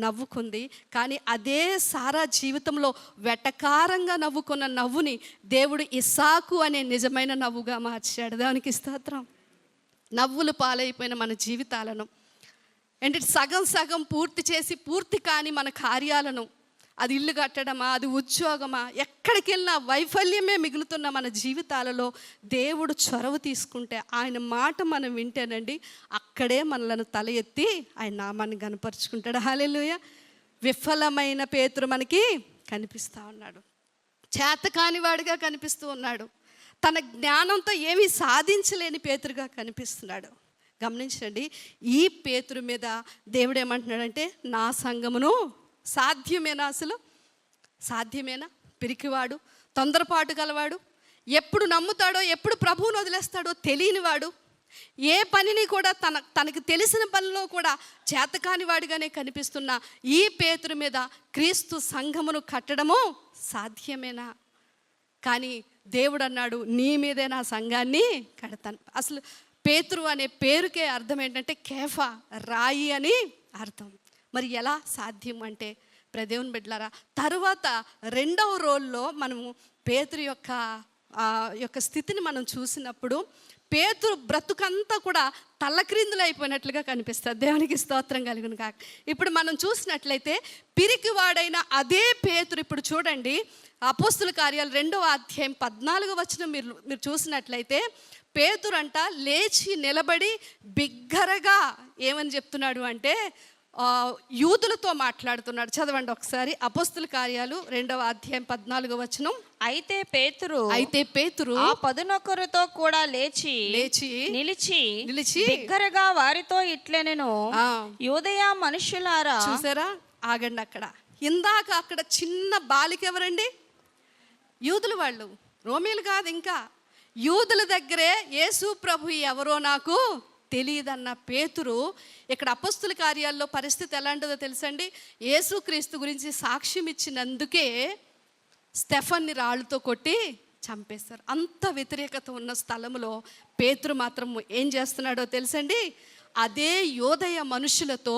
నవ్వుకుంది. కానీ అదే సారా జీవితంలో వెటకారంగా నవ్వుకున్న నవ్వుని దేవుడు ఇస్సాకు అనే నిజమైన నవ్వుగా మార్చాడు. దానికి స్తోత్రం. నవ్వులు పాలైపోయిన మన జీవితాలను అంటే సగం పూర్తి చేసి పూర్తి కాని మన కార్యాలను, అది ఇల్లు కట్టడమా, అది ఉద్యోగమా, ఎక్కడికి వెళ్ళినా వైఫల్యమే మిగులుతున్న మన జీవితాలలో దేవుడు చొరవ తీసుకుంటే, ఆయన మాట మనం వింటేనండి, అక్కడే మనలను తల ఎత్తి ఆయన నామాన్ని గనపరుచుకుంటాడు. హల్లెలూయా. విఫలమైన పేతురు మనకి కనిపిస్తూ ఉన్నాడు. చేతకాని వాడిగా కనిపిస్తూ ఉన్నాడు. తన జ్ఞానంతో ఏమీ సాధించలేని పేతురుగా కనిపిస్తున్నాడు. గమనించండి, ఈ పేతురు మీద దేవుడు ఏమంటున్నాడంటే, నా సంఘమును సాధ్యమేనా? అసలు సాధ్యమేనా? పిరికివాడు, తొందరపాటు గలవాడు, ఎప్పుడు నమ్ముతాడో ఎప్పుడు ప్రభువును వదిలేస్తాడో తెలియనివాడు, ఏ పనిని కూడా తనకు తెలిసిన పనిలో కూడా చేతకాని వాడిగానే కనిపిస్తున్న ఈ పేతురు మీద క్రీస్తు సంఘమును కట్టడము సాధ్యమేనా? కానీ దేవుడు అన్నాడు, నీ మీదే నా సంఘాన్ని కడతాను. అసలు పేతురు అనే పేరుకే అర్థం ఏంటంటే కేఫా, రాయి అని అర్థం. మరి ఎలా సాధ్యం అంటే, ప్రదేవుని బిడ్డలారా, తరువాత రెండవ రోల్లో మనము పేతురు యొక్క స్థితిని మనం చూసినప్పుడు, పేతురు బ్రతుకంతా కూడా తల్లక్రిందులు అయిపోయినట్లుగా కనిపిస్తుంది. దేవునికి స్తోత్రం కలుగును కాక. ఇప్పుడు మనం చూసినట్లయితే పిరికివాడైన అదే పేతురు, ఇప్పుడు చూడండి అపోస్తుల కార్యాలు 2వ అధ్యాయం 14వ వచనం మీరు చూసినట్లయితే, పేతురు అంట లేచి నిలబడి బిగ్గరగా ఏమని చెప్తున్నాడు అంటే, యూదులతో మాట్లాడుతున్నాడు. చదవండి ఒకసారి అపోస్తుల కార్యాలు 2వ అధ్యాయం 14వ వచనం. అయితే పేతురు ఆ 11 కూడా లేచి నిలిచి బిగ్గరగా వారితో ఇట్లనెను, యూదయ మనుషులారా. చూసారా? ఆగండి అక్కడ. ఇందాక అక్కడ చిన్న బాలిక ఎవరండి? యూదులు వాళ్ళు, రోమీలు కాదు. ఇంకా యూదుల దగ్గరే యేసు ప్రభు ఎవరో నాకు తెలియదన్న పేతురు ఇక్కడ అపోస్తుల కార్యాల్లో పరిస్థితి ఎలాంటిదో తెలుసండి. యేసుక్రీస్తు గురించి సాక్ష్యం ఇచ్చినందుకే స్టెఫన్ని రాళ్ళతో కొట్టి చంపేస్తారు. అంత వ్యతిరేకత ఉన్న స్థలంలో పేతురు మాత్రం ఏం చేస్తున్నాడో తెలుసండి, అదే యోదయ మనుషులతో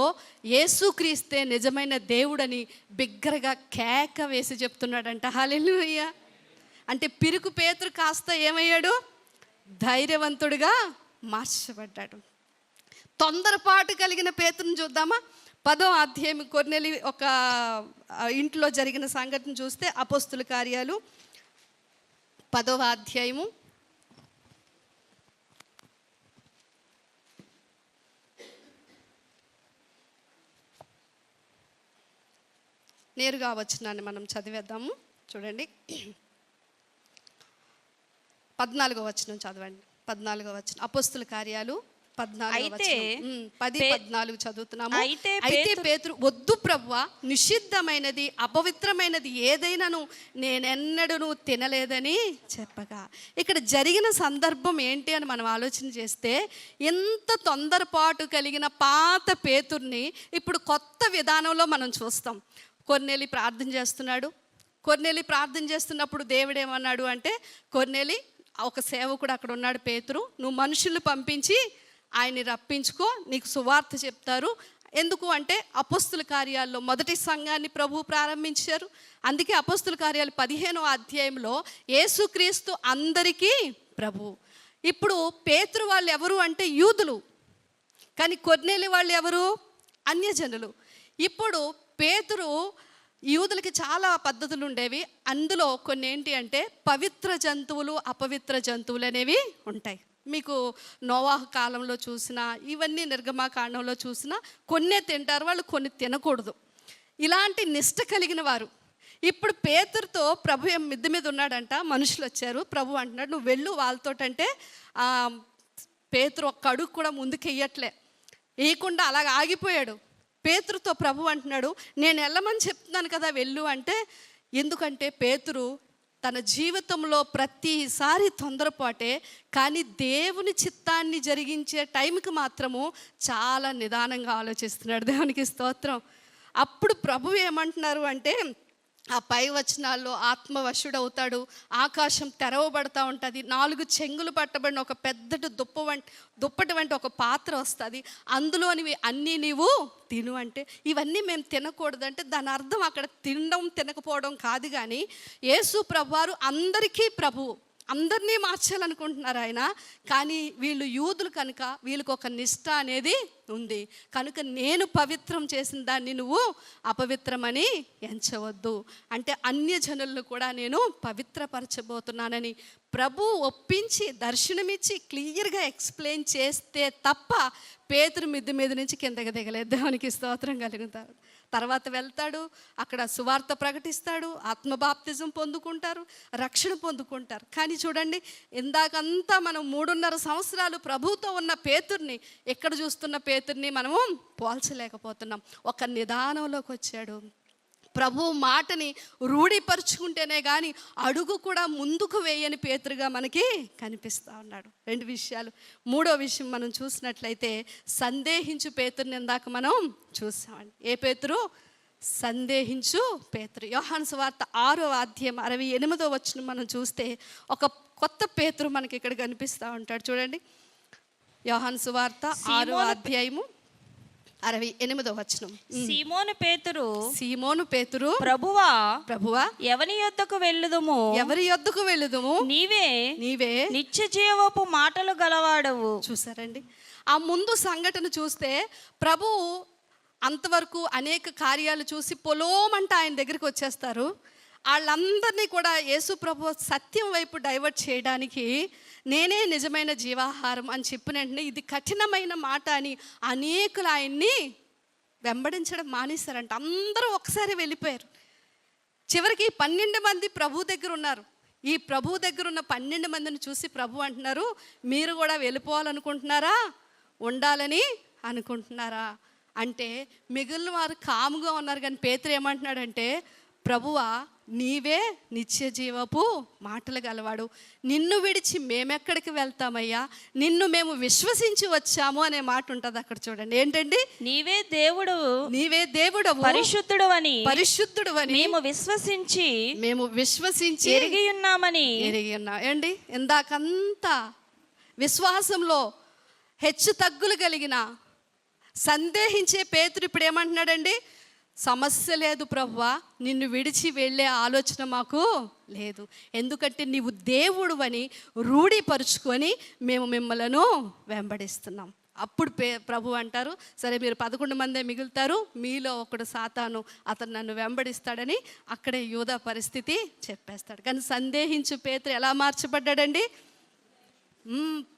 యేసుక్రీస్తే నిజమైన దేవుడని బిగ్గరగా కేక వేసి చెప్తున్నాడంట. హల్లెలూయా. అంటే పిరుకు పేతురు కాస్త ఏమయ్యాడు? ధైర్యవంతుడిగా మార్చబడ్డాడు. తొందరపాటు కలిగిన పేతురుని చూద్దామా? 10వ అధ్యాయం కొర్నేలి ఒక ఇంట్లో జరిగిన సంఘటన చూస్తే, అపోస్తుల కార్యాలు 10వ అధ్యాయము 14వ వచనాన్ని మనం చదివేద్దాము. చూడండి, 14వ వచనం చదవండి. 14వ వచనం అపోస్తుల కార్యాలు 10:14 చదువుతున్నాము. అయితే పేతురు, వద్దు ప్రభువా, నిషిద్ధమైనది అపవిత్రమైనది ఏదైనాను నేనెన్నడూ తినలేదని చెప్పగా. ఇక్కడ జరిగిన సందర్భం ఏంటి అని మనం ఆలోచన చేస్తే, ఎంత తొందరపాటు కలిగిన పాత పేతుర్ని ఇప్పుడు కొత్త విధానంలో మనం చూస్తాం. కొర్నేలి ప్రార్థన చేస్తున్నాడు. కొర్నేలి ప్రార్థన చేస్తున్నప్పుడు దేవుడు ఏమన్నాడు అంటే, కొర్నేలి, ఒక సేవకుడు అక్కడ ఉన్నాడు పేతురు, నువ్వు మనుషులు పంపించి ఆయన్ని రప్పించుకో, నీకు సువార్త చెప్తారు. ఎందుకు అంటే అపోస్తుల కార్యాల్లో మొదటి సంఘాన్ని ప్రభు ప్రారంభించారు. అందుకే అపోస్తుల కార్యాలు 15వ అధ్యాయంలో యేసుక్రీస్తు అందరికీ ప్రభు. ఇప్పుడు పేతురు వాళ్ళు ఎవరు అంటే యూదులు, కానీ కొర్నేలి వాళ్ళు ఎవరు? అన్యజనులు. ఇప్పుడు పేతురు, యూదులకి చాలా పద్ధతులు ఉండేవి. అందులో కొన్ని ఏంటి అంటే పవిత్ర జంతువులు, అపవిత్ర జంతువులు అనేవి ఉంటాయి. మీకు నోవాహు కాలంలో చూసినా, ఇవన్నీ నిర్గమాకాండంలో చూసినా కొన్నే తింటారు వాళ్ళు, కొన్ని తినకూడదు. ఇలాంటి నిష్ట కలిగిన వారు. ఇప్పుడు పేతురుతో ప్రభు మిద్దె మీద ఉన్నాడంట, మనుషులు వచ్చారు. ప్రభు అంటున్నాడు, నువ్వు వెళ్ళు వాళ్ళతోటంటే పేతురు ఒక్క అడుగు కూడా ముందుకు వెయ్యట్లే, వేయకుండా అలాగ ఆగిపోయాడు. పేతురుతో ప్రభు అంటున్నాడు, నేను వెళ్ళమని చెప్తున్నాను కదా వెళ్ళు అంటే. ఎందుకంటే పేతురు తన జీవితంలో ప్రతిసారి తొందరపాటే, కానీ దేవుని చిత్తాన్ని జరిగించే టైంకి మాత్రము చాలా నిదానంగా ఆలోచిస్తున్నాడు. దేవునికి స్తోత్రం. అప్పుడు ప్రభు ఏమంటున్నారు అంటే, ఆ పై వచనాల్లో ఆత్మవశుడవుతాడు, ఆకాశం తెరవబడతా ఉంటుంది, 4 చెంగులు పట్టబడిన ఒక పెద్దటి దుప్పటి వంటి ఒక పాత్ర వస్తుంది, అందులోనివి అన్నీ నీవు తిను అంటే. ఇవన్నీ మేము తినకూడదు అంటే దాని అర్థం అక్కడ తినడం తినకపోవడం కాదు, కానీ యేసు ప్రభువారు అందరికీ ప్రభువు, అందరినీ మార్చాలనుకుంటున్నారు ఆయన. కానీ వీళ్ళు యూదులు కనుక వీళ్ళకి ఒక నిష్ఠ అనేది ఉంది కనుక, నేను పవిత్రం చేసిన దాన్ని నువ్వు అపవిత్రమని ఎంచవద్దు అంటే, అన్యజనులను కూడా నేను పవిత్రపరచబోతున్నానని ప్రభు ఒప్పించి దర్శనమిచ్చి క్లియర్గా ఎక్స్ప్లెయిన్ చేస్తే తప్ప పేతురు మిద్దె మీద నుంచి కిందకి దిగలేదు. దేవునికి స్తోత్రం కలుగుతారు. తర్వాత వెళ్తాడు, అక్కడ సువార్త ప్రకటిస్తాడు, ఆత్మబాప్తిజం పొందుకుంటారు, రక్షణ పొందుకుంటారు. కానీ చూడండి, ఇందాకంతా మనం 3.5 సంవత్సరాలు ప్రభువుతో ఉన్న పేతుర్ని ఎక్కడ చూస్తున్న పేతుర్ని మనము పోల్చలేకపోతున్నాం. ఒక నిదానంలోకి వచ్చాడు. ప్రభు మాటని రూఢిపరుచుకుంటేనే కానీ అడుగు కూడా ముందుకు వేయని పేతురుగా మనకి కనిపిస్తూ ఉన్నాడు. 2 విషయాలు. 3వ విషయం మనం చూసినట్లయితే, సందేహించు పేతురుని ఇందాక మనం చూసామండి. ఏ పేతురు? సందేహించు పేతురు. యోహాను సువార్త 6వ అధ్యాయం 68వ వచనం మనం చూస్తే ఒక కొత్త పేతురు మనకి ఇక్కడ కనిపిస్తూ ఉంటాడు. చూడండి, యోహాను సువార్త 6వ అధ్యాయము 68వ వచనం. సీమోను పేతురు ప్రభువా ఎవరి యొద్దకు వెళ్ళుదుము నీవే నిత్య జీవపు మాటలు గలవాడవు. చూసారండి, ఆ ముందు సంఘటన చూస్తే ప్రభువు అంతవరకు అనేక కార్యాలు చూసి పొలోమంట ఆయన దగ్గరికి వచ్చేస్తారు. వాళ్ళందరినీ కూడా యేసు ప్రభు సత్యం వైపు డైవర్ట్ చేయడానికి నేనే నిజమైన జీవాహారం అని చెప్పిన వెంటనే ఇది కఠినమైన మాట అని అనేకులు ఆయన్ని వెంబడించడం మానేశారంట. అందరూ ఒకసారి వెళ్ళిపోయారు. చివరికి 12 మంది ప్రభు దగ్గర ఉన్నారు. ఈ ప్రభు దగ్గర ఉన్న 12 మందిని చూసి ప్రభు అంటున్నారు, మీరు కూడా వెళ్ళిపోవాలనుకుంటున్నారా, ఉండాలని అనుకుంటున్నారా అంటే మిగిలిన వారు కాముగా ఉన్నారు. కానీ పేతురు ఏమంటున్నాడంటే, ప్రభువా నీవే నిత్య జీవపు మాటలు గలవాడు, నిన్ను విడిచి మేమెక్కడికి వెళ్తామయ్యా, నిన్ను మేము విశ్వసించి వచ్చాము అనే మాట ఉంటుంది అక్కడ. చూడండి, ఏంటండి? నీవే దేవుడు పరిశుద్ధుడు అని మేము విశ్వసించి ఎరిగి ఉన్నాం ఏండి. ఇందాకంతా విశ్వాసంలో హెచ్చు తగ్గులు కలిగిన సందేహించే పేతురు ఇప్పుడు ఏమంటున్నాడండి? సమస్య లేదు ప్రభువా, నిన్ను విడిచి వెళ్ళే ఆలోచన మాకు లేదు, ఎందుకంటే నీవు దేవుడు అని రూఢిపరుచుకొని మేము మిమ్మలను వెంబడిస్తున్నాం. అప్పుడు ప్రభు అంటారు, సరే మీరు 11 మందే మిగులుతారు, మీలో ఒకడు సాతాను, అతను నన్ను వెంబడిస్తాడని అక్కడే యూదా పరిస్థితి చెప్పేస్తాడు. కానీ సందేహించు పేతురు ఎలా మార్చబడ్డాడండి?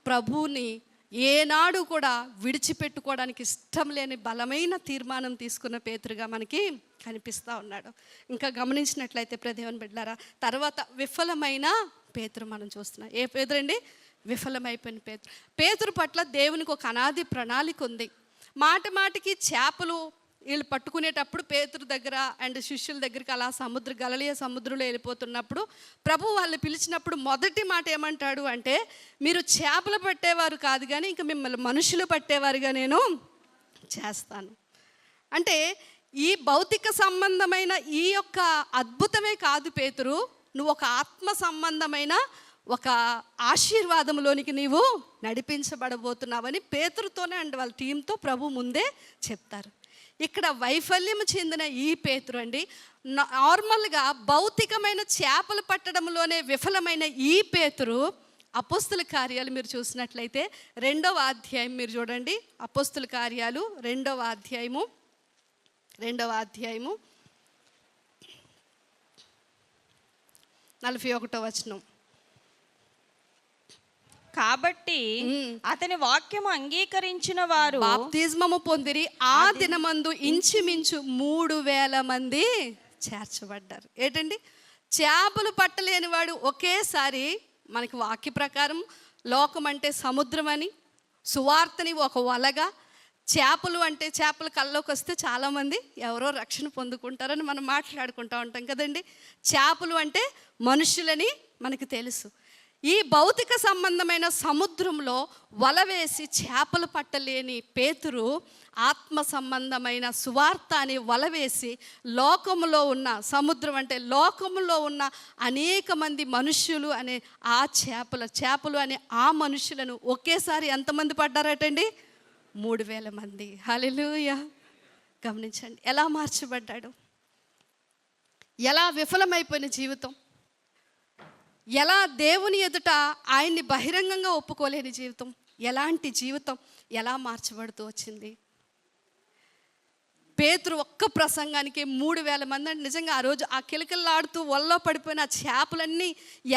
ప్రభువుని ఏనాడు కూడా విడిచిపెట్టుకోవడానికి ఇష్టం లేని బలమైన తీర్మానం తీసుకున్న పేతురుగా మనకి కనిపిస్తూ ఉన్నాడు. ఇంకా గమనించినట్లయితే దేవుని బిడ్డలారా, తర్వాత విఫలమైన పేతురు మనం చూస్తున్నాం. ఏ పేతురు అండి? విఫలమైపోయిన పేతురు పట్ల దేవునికి ఒక అనాది ప్రణాళిక ఉంది. మాటికి చేపలు వీళ్ళు పట్టుకునేటప్పుడు పేతురు దగ్గర అండ్ శిష్యుల దగ్గరికి అలా గలిలయ సముద్రంలో వెళ్ళిపోతున్నప్పుడు ప్రభు వాళ్ళు పిలిచినప్పుడు మొదటి మాట ఏమంటాడు అంటే, మీరు చేపలు పట్టేవారు కాదు కానీ ఇంకా మిమ్మల్ని మనుషులు పట్టేవారుగా నేను చేస్తాను అంటే, ఈ భౌతిక సంబంధమైన ఈ యొక్క అద్భుతమే కాదు పేతురు, నువ్వు ఒక ఆత్మ సంబంధమైన ఒక ఆశీర్వాదంలోనికి నీవు నడిపించబడబోతున్నావని పేతురుతోనే అండ్ వాళ్ళ టీంతో ప్రభు ముందే చెప్తారు. ఇక్కడ వైఫల్యం చెందిన ఈ పేతురు అండి, నార్మల్గా భౌతికమైన చేపలు పట్టడంలోనే విఫలమైన ఈ పేతురు అపోస్తుల కార్యాలు మీరు చూసినట్లయితే 2వ అధ్యాయం మీరు చూడండి. అపోస్తుల కార్యాలు 2వ అధ్యాయము 41వ వచనం. కాబట్టి అతని వాక్యము అంగీకరించిన వారు బాప్తిస్మము పొందిరి. ఆ దినమందు ఇంచుమించు 3000 మంది చేర్చబడ్డారు. ఏంటండి? చేపలు పట్టలేని వాడు ఒకేసారి, మనకి వాక్య ప్రకారం లోకం అంటే సముద్రం అని, సువార్తని ఒక వలగా, చేపలు అంటే చేపలు కళ్ళలోకి వస్తే చాలామంది ఎవరో రక్షణ పొందుకుంటారని మనం మాట్లాడుకుంటూ ఉంటాం కదండి. చేపలు అంటే మనుషులని మనకు తెలుసు. ఈ భౌతిక సంబంధమైన సముద్రంలో వల వేసి చేపలు పట్టలేని పేతురు ఆత్మ సంబంధమైన సువార్త అని వల వేసి లోకములో ఉన్న, సముద్రం అంటే లోకములో ఉన్న అనేక మంది మనుష్యులు అనే ఆ చేపలు అనే ఆ మనుషులను ఒకేసారి ఎంతమంది పడ్డారటండి? 3,000 మంది. హల్లెలూయా. గమనించండి ఎలా మార్చబడ్డాడు, ఎలా విఫలమైపోయిన జీవితం, ఎలా దేవుని ఎదుట ఆయన్ని బహిరంగంగా ఒప్పుకోలేని జీవితం, ఎలాంటి జీవితం ఎలా మార్చబడుతూ వచ్చింది. పేతురు ఒక్క ప్రసంగానికి 3,000 మంది అంటే నిజంగా ఆ రోజు ఆ కిలకిల్లాడుతూ వల్లో పడిపోయిన ఆ చేపలన్నీ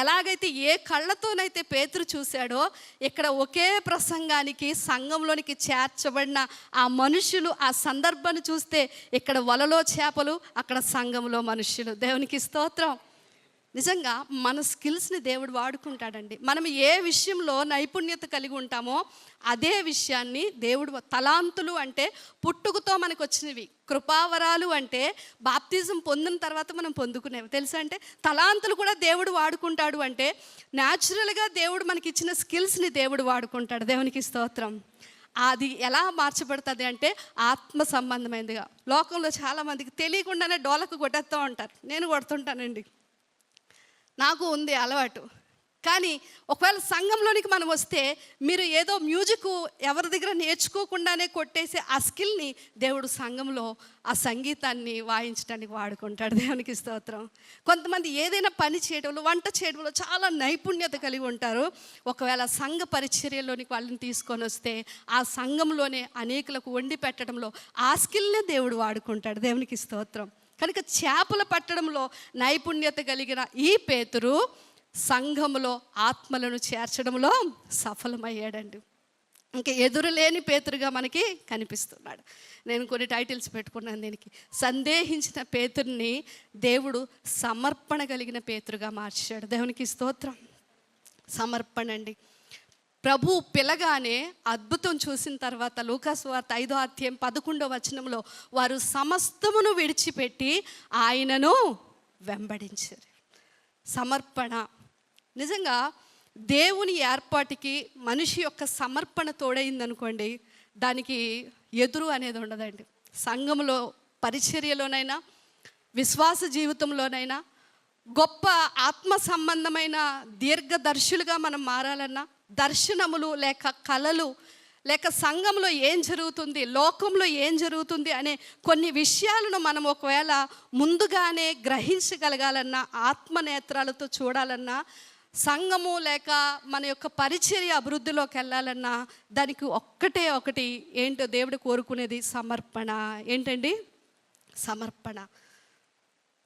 ఎలాగైతే ఏ కళ్ళతోనైతే పేతురు చూశాడో, ఇక్కడ ఒకే ప్రసంగానికి సంఘంలోనికి చేర్చబడిన ఆ మనుషులు ఆ సందర్భాన్ని చూస్తే ఇక్కడ వలలో చేపలు, అక్కడ సంఘంలో మనుషులు. దేవునికి స్తోత్రం. నిజంగా మన స్కిల్స్ని దేవుడు వాడుకుంటాడండి. మనం ఏ విషయంలో నైపుణ్యత కలిగి ఉంటామో అదే విషయాన్ని దేవుడు, తలాంతులు అంటే పుట్టుకతో మనకు వచ్చినవి, కృపావరాలు అంటే బాప్తిజం పొందిన తర్వాత మనం పొందుకునేవి తెలుసా. అంటే తలాంతులు కూడా దేవుడు వాడుకుంటాడు. అంటే న్యాచురల్గా దేవుడు మనకి ఇచ్చిన స్కిల్స్ని దేవుడు వాడుకుంటాడు. దేవునికి స్తోత్రం. అది ఎలా మార్చబడుతుంది అంటే ఆత్మ సంబంధమైనదిగా. లోకంలో చాలామందికి తెలియకుండానే డోలకు కొట్టేస్తూ ఉంటారు. నేను కొడుతుంటానండి, నాకు ఉంది అలవాటు. కానీ ఒకవేళ సంఘంలోనికి మనం వస్తే మీరు ఏదో మ్యూజిక్ ఎవరి దగ్గర నేర్చుకోకుండానే కొట్టేసే ఆ స్కిల్ని దేవుడు సంఘంలో ఆ సంగీతాన్ని వాయించడానికి వాడుకుంటాడు. దేవునికి స్తోత్రం. కొంతమంది ఏదైనా పని చేయడంలో, వంట చేయడంలో చాలా నైపుణ్యత కలిగి ఉంటారు. ఒకవేళ సంఘ పరిచర్యలోనికి వాళ్ళని తీసుకొని వస్తే ఆ సంఘంలోనే అనేకులకు వండి పెట్టడంలో ఆ స్కిల్నే దేవుడు వాడుకుంటాడు. దేవునికి స్తోత్రం. కనుక చేపలు పట్టడంలో నైపుణ్యత కలిగిన ఈ పేతురు సంఘములో ఆత్మలను చేర్చడంలో సఫలమయ్యాడండి. ఇంకా ఎదురులేని పేతురుగా మనకి కనిపిస్తున్నాడు. నేను కొన్ని టైటిల్స్ పెట్టుకున్నాను దీనికి. సందేహించిన పేతుర్ని దేవుడు సమర్పణ కలిగిన పేతురుగా మార్చాడు. దేవునికి స్తోత్రం. సమర్పణ అండి. ప్రభు పిలగానే అద్భుతం చూసిన తర్వాత లూకాసు వార్త 5వ అధ్యాయం 11వ వచనంలో వారు సమస్తమును విడిచిపెట్టి ఆయనను వెంబడించారు. సమర్పణ. నిజంగా దేవుని ఏర్పాటుకి మనిషి యొక్క సమర్పణ తోడైందనుకోండి, దానికి ఎదురు అనేది ఉండదండి. సంఘంలో పరిచర్యలోనైనా విశ్వాస జీవితంలోనైనా గొప్ప ఆత్మ సంబంధమైన దీర్ఘదర్శులుగా మనం మారాలన్నా, దర్శనములు లేక కలలు లేక సంఘంలో ఏం జరుగుతుంది, లోకంలో ఏం జరుగుతుంది అనే కొన్ని విషయాలను మనం ఒకవేళ ముందుగానే గ్రహించగలగాలన్నా, ఆత్మనేత్రాలతో చూడాలన్నా, సంఘము లేక మన యొక్క పరిచర్య అభివృద్ధిలోకి వెళ్ళాలన్నా దానికి ఒకటి ఏంటో దేవుడు కోరుకునేది సమర్పణ. ఏంటండి? సమర్పణ.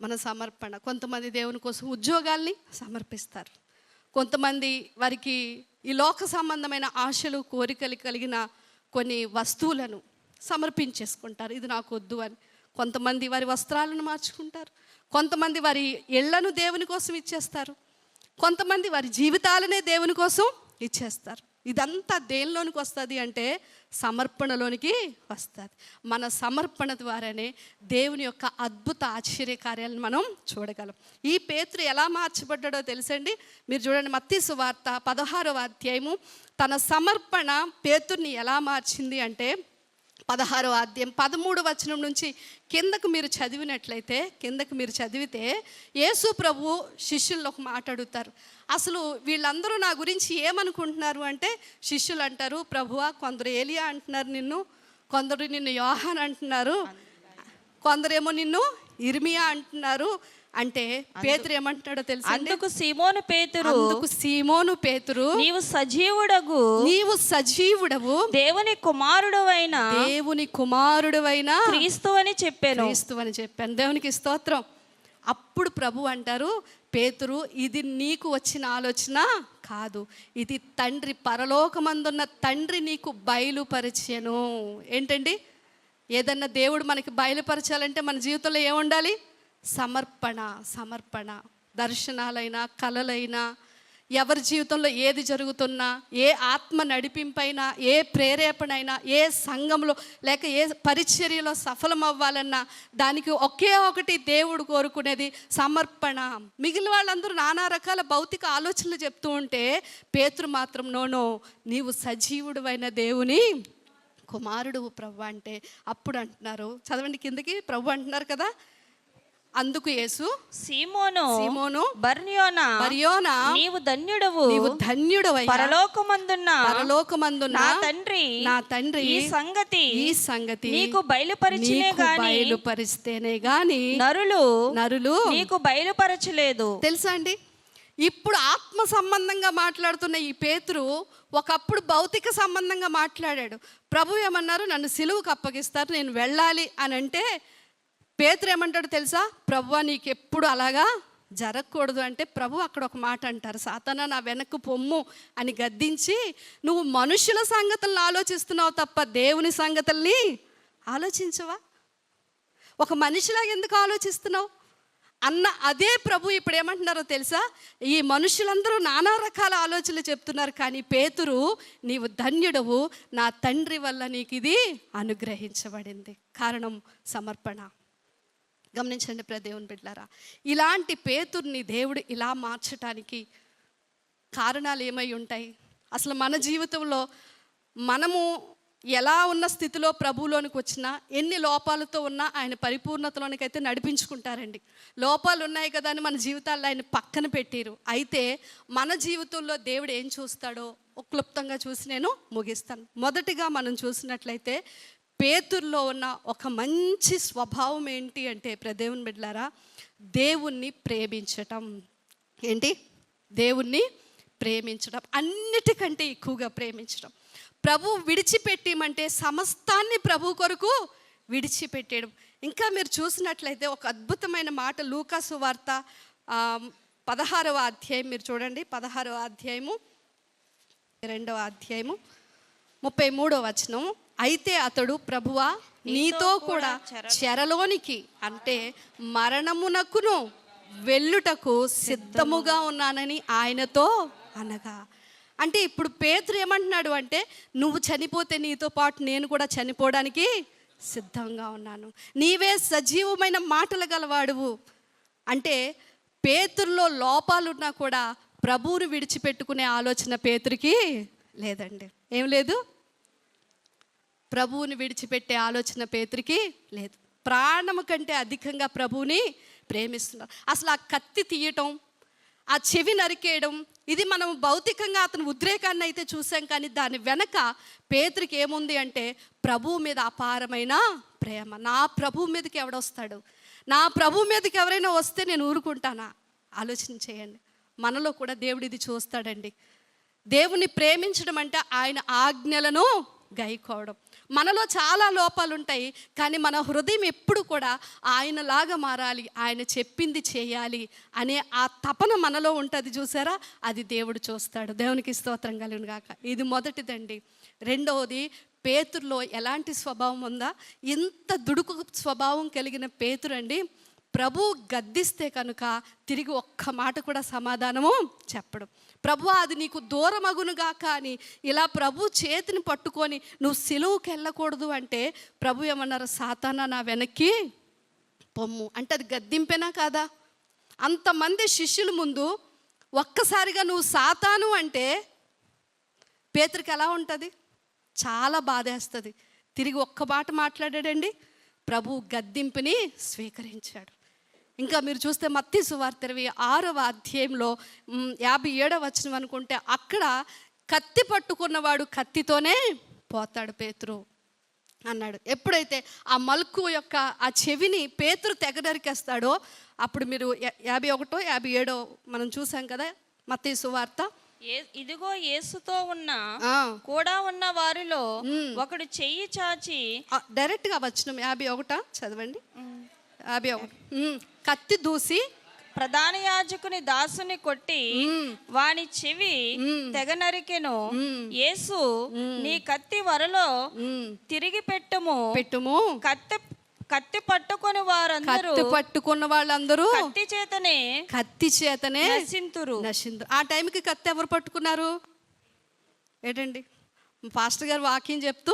మన సమర్పణ. కొంతమంది దేవుని కోసం ఉద్యోగాల్ని సమర్పిస్తారు. కొంతమంది వారికి ఈ లోక సంబంధమైన ఆశలు, కోరికలు కలిగిన కొన్ని వస్తువులను సమర్పించేసుకుంటారు, ఇది నాకు వద్దు అని. కొంతమంది వారి వస్త్రాలను మార్చుకుంటారు. కొంతమంది వారి ఇళ్లను దేవుని కోసం ఇచ్చేస్తారు. కొంతమంది వారి జీవితాలనే దేవుని కోసం ఇచ్చేస్తారు. ఇదంతా దేనిలోనికి వస్తుంది అంటే సమర్పణలోనికి వస్తుంది. మన సమర్పణ ద్వారానే దేవుని యొక్క అద్భుత ఆశ్చర్య కార్యాలను మనం చూడగలం. ఈ పేతురు ఎలా మార్చబడ్డాడో తెలుసండి. మీరు చూడండి, మత్తయి సువార్త 16వ అధ్యాయము తన సమర్పణ పేతుర్ని ఎలా మార్చింది అంటే 16వ అధ్యాయం 13వ వచనం నుంచి కిందకు మీరు చదివితే యేసు ప్రభు శిష్యుల్లో ఒక మాట అడుగుతారు. అసలు వీళ్ళందరూ నా గురించి ఏమనుకుంటున్నారు అంటే, శిష్యులు అంటారు, ప్రభువా కొందరు ఏలియా అంటున్నారు నిన్ను, కొందరు నిన్ను యోహాన్ అంటున్నారు, కొందరేమో నిన్ను ఇర్మియా అంటున్నారు అంటే పేతురు ఏమంటాడో తెలుసా? అందుకు సీమోను పేతురు నీవు సజీవుడవు దేవుని కుమారుడవైన క్రీస్తు అని చెప్పాను. దేవునికి స్తోత్రం. అప్పుడు ప్రభు అంటారు, పేతురు ఇది నీకు వచ్చిన ఆలోచన కాదు, ఇది తండ్రి, పరలోకమందున్న తండ్రి నీకు బయలుపరిచెను. ఏంటండి? ఏదన్నా దేవుడు మనకి బయలుపరచాలంటే మన జీవితంలో ఏముండాలి? సమర్పణ. దర్శనాలైనా, కలలైనా, ఎవరి జీవితంలో ఏది జరుగుతున్నా, ఏ ఆత్మ నడిపింపైనా, ఏ ప్రేరేపణ అయినా, ఏ సంఘంలో లేక ఏ పరిచర్యలో సఫలం అవ్వాలన్నా దానికి ఒకే ఒకటి దేవుడు కోరుకునేది సమర్పణ. మిగిలిన వాళ్ళందరూ నానా రకాల భౌతిక ఆలోచనలు చెప్తూ ఉంటే పేతురు మాత్రం నోనో, నీవు సజీవుడువైన దేవుని కుమారుడు ప్రభు అంటే అప్పుడు అంటున్నారు, చదవండి కిందకి, ప్రభు అంటున్నారు కదా, అందుకు యేసు సీమోను బర్యోనా నీవు ధన్యుడవు పరలోకమందున్న నా తండ్రి ఈ సంగతి నీకు బయలుపరిస్తేనే గాని నరులు నీకు బయలుపరచలేదు. తెలుసా అండి, ఇప్పుడు ఆత్మ సంబంధంగా మాట్లాడుతున్న ఈ పేతురు ఒకప్పుడు భౌతిక సంబంధంగా మాట్లాడాడు. ప్రభు ఏమన్నారు, నన్ను సిలువకు అప్పగిస్తారు, నేను వెళ్ళాలి అని అంటే పేతురు ఏమంటాడు తెలుసా, ప్రభువా నీకు ఎప్పుడు అలాగా జరగకూడదు అంటే ప్రభు అక్కడ ఒక మాట అంటారు, సాతానా నా వెనక్కు పొమ్ము అని గద్దించి, నువ్వు మనుషుల సంగతులను ఆలోచిస్తున్నావు తప్ప దేవుని సంగతుల్ని ఆలోచించవా, ఒక మనిషిలాగా ఎందుకు ఆలోచిస్తున్నావు అన్న అదే ప్రభు ఇప్పుడు ఏమంటున్నారో తెలుసా, ఈ మనుషులందరూ నానా రకాల ఆలోచనలు చెప్తున్నారు, కానీ పేతురు నీవు ధన్యుడవు, నా తండ్రి వల్ల నీకు ఇది అనుగ్రహించబడింది. కారణం సమర్పణ. గమనించండి దేవుని బిడ్డలారా, ఇలాంటి పేతుర్ని దేవుడు ఇలా మార్చటానికి కారణాలు ఏమై ఉంటాయి? అసలు మన జీవితంలో మనము ఎలా ఉన్న స్థితిలో ప్రభువులోనికి వచ్చినా, ఎన్ని లోపాలతో ఉన్నా ఆయన పరిపూర్ణతలోనికి అయితే నడిపించుకుంటారండి. లోపాలు ఉన్నాయి కదా అని మన జీవితాల్లో ఆయన పక్కన పెట్టారు. అయితే మన జీవితంలో దేవుడు ఏం చూస్తాడో క్లుప్తంగా చూసి నేను ముగిస్తాను. మొదటిగా మనం చూసినట్లయితే పేతురులో ఉన్న ఒక మంచి స్వభావం ఏంటి అంటే దేవుని బిడ్డలారా, దేవుణ్ణి ప్రేమించటం. ఏంటి? దేవుణ్ణి ప్రేమించడం, అన్నిటికంటే ఎక్కువగా ప్రేమించడం. ప్రభు విడిచిపెట్టేమంటే సమస్తాన్ని ప్రభు కొరకు విడిచిపెట్టేయడం. ఇంకా మీరు చూసినట్లయితే ఒక అద్భుతమైన మాట లూకా సువార్త 16వ అధ్యాయం మీరు చూడండి, 16వ అధ్యాయము 2వ అధ్యాయము 33వ వచనం. అయితే అతడు, ప్రభువా నీతో కూడా చెరలోనికి అంటే మరణమునకును వెళ్ళుటకు సిద్ధముగా ఉన్నానని ఆయనతో అనగా. అంటే ఇప్పుడు పేతురు ఏమంటున్నాడు అంటే, నువ్వు చనిపోతే నీతో పాటు నేను కూడా చనిపోవడానికి సిద్ధంగా ఉన్నాను, నీవే సజీవమైన మాటలు గలవాడువు. అంటే పేతురులో లోపాలున్నా కూడా ప్రభువును విడిచిపెట్టుకునే ఆలోచన పేతురికి లేదండి. ఏం లేదు? ప్రభువుని విడిచిపెట్టే ఆలోచన పేతురికి లేదు. ప్రాణము కంటే అధికంగా ప్రభువుని ప్రేమిస్తున్నారు. అసలు ఆ కత్తి తీయటం, ఆ చెవి నరికేయడం, ఇది మనం భౌతికంగా అతను ఉద్రేకాన్ని అయితే చూసాం, కానీ దాని వెనక పేతురికి ఏముంది అంటే ప్రభువు మీద అపారమైన ప్రేమ. నా ప్రభువు మీదకి ఎవడొస్తాడు, నా ప్రభువు మీదకి ఎవరైనా వస్తే నేను ఊరుకుంటానా? ఆలోచన చేయండి. మనలో కూడా దేవుడు ఇది చూస్తాడండి. దేవుని ప్రేమించడం అంటే ఆయన ఆజ్ఞలను గైకోవడం. మనలో చాలా లోపాలు ఉంటాయి, కానీ మన హృదయం ఎప్పుడు కూడా ఆయనలాగా మారాలి, ఆయన చెప్పింది చేయాలి అనే ఆ తపన మనలో ఉంటుంది చూసారా, అది దేవుడు చూస్తాడు. దేవునికి స్తోత్రం కలుగును గాక. ఇది మొదటిదండి. రెండవది, పేతురులో ఎలాంటి స్వభావం ఉందా? ఇంత దుడుకు స్వభావం కలిగిన పేతురు అండి, ప్రభు గద్దిస్తే కనుక తిరిగి ఒక్క మాట కూడా సమాధానము చెప్పడం. ప్రభు అది నీకు దూరమగునుగా, కానీ ఇలా ప్రభు చేతిని పట్టుకొని నువ్వు సిలువుకి వెళ్ళకూడదు అంటే ప్రభు ఏమన్నారు, సాతానా నా వెనక్కి పొమ్ము అంటే అది గద్దింపేనా కాదా? అంతమంది శిష్యుల ముందు ఒక్కసారిగా నువ్వు సాతాను అంటే పేతురికి ఎలా ఉంటుంది? చాలా బాధేస్తుంది. తిరిగి ఒక్క మాట మాట్లాడాడండి, ప్రభు గద్దింపుని స్వీకరించాడు. ఇంకా మీరు చూస్తే మత్తయి సువార్త 26వ అధ్యాయంలో 57వ వచనం అనుకుంటే, అక్కడ కత్తి పట్టుకున్నవాడు కత్తితోనే పోతాడు పేతురు అన్నాడు. ఎప్పుడైతే ఆ మల్కు యొక్క ఆ చెవిని పేతురు తెగనరికేస్తాడో అప్పుడు మీరు 51, 57 మనం చూసాం కదా మత్తయి సువార్త. ఇదిగో యేసుతో కూడా ఉన్న వారిలో ఒకడు చెయ్యి చాచి, డైరెక్ట్గా వచనం 51 చదవండి. 51 కత్తి దూసి ప్రధాన యాజకుని దాసుని కొట్టి వాని చెవి తెగ నరికెను. యేసు నీ కత్తి వరలో తిరిగి పెట్టుము, కత్తి కత్తి పట్టుకొని వారందరూ కత్తి పట్టుకున్న వాళ్ళందరూ కత్తి చేతనే నశింతురు. ఆ టైంకి కత్తి ఎవరు పట్టుకున్నారు ఏంటండి? పాస్టర్ గారు వాక్యం చెప్తూ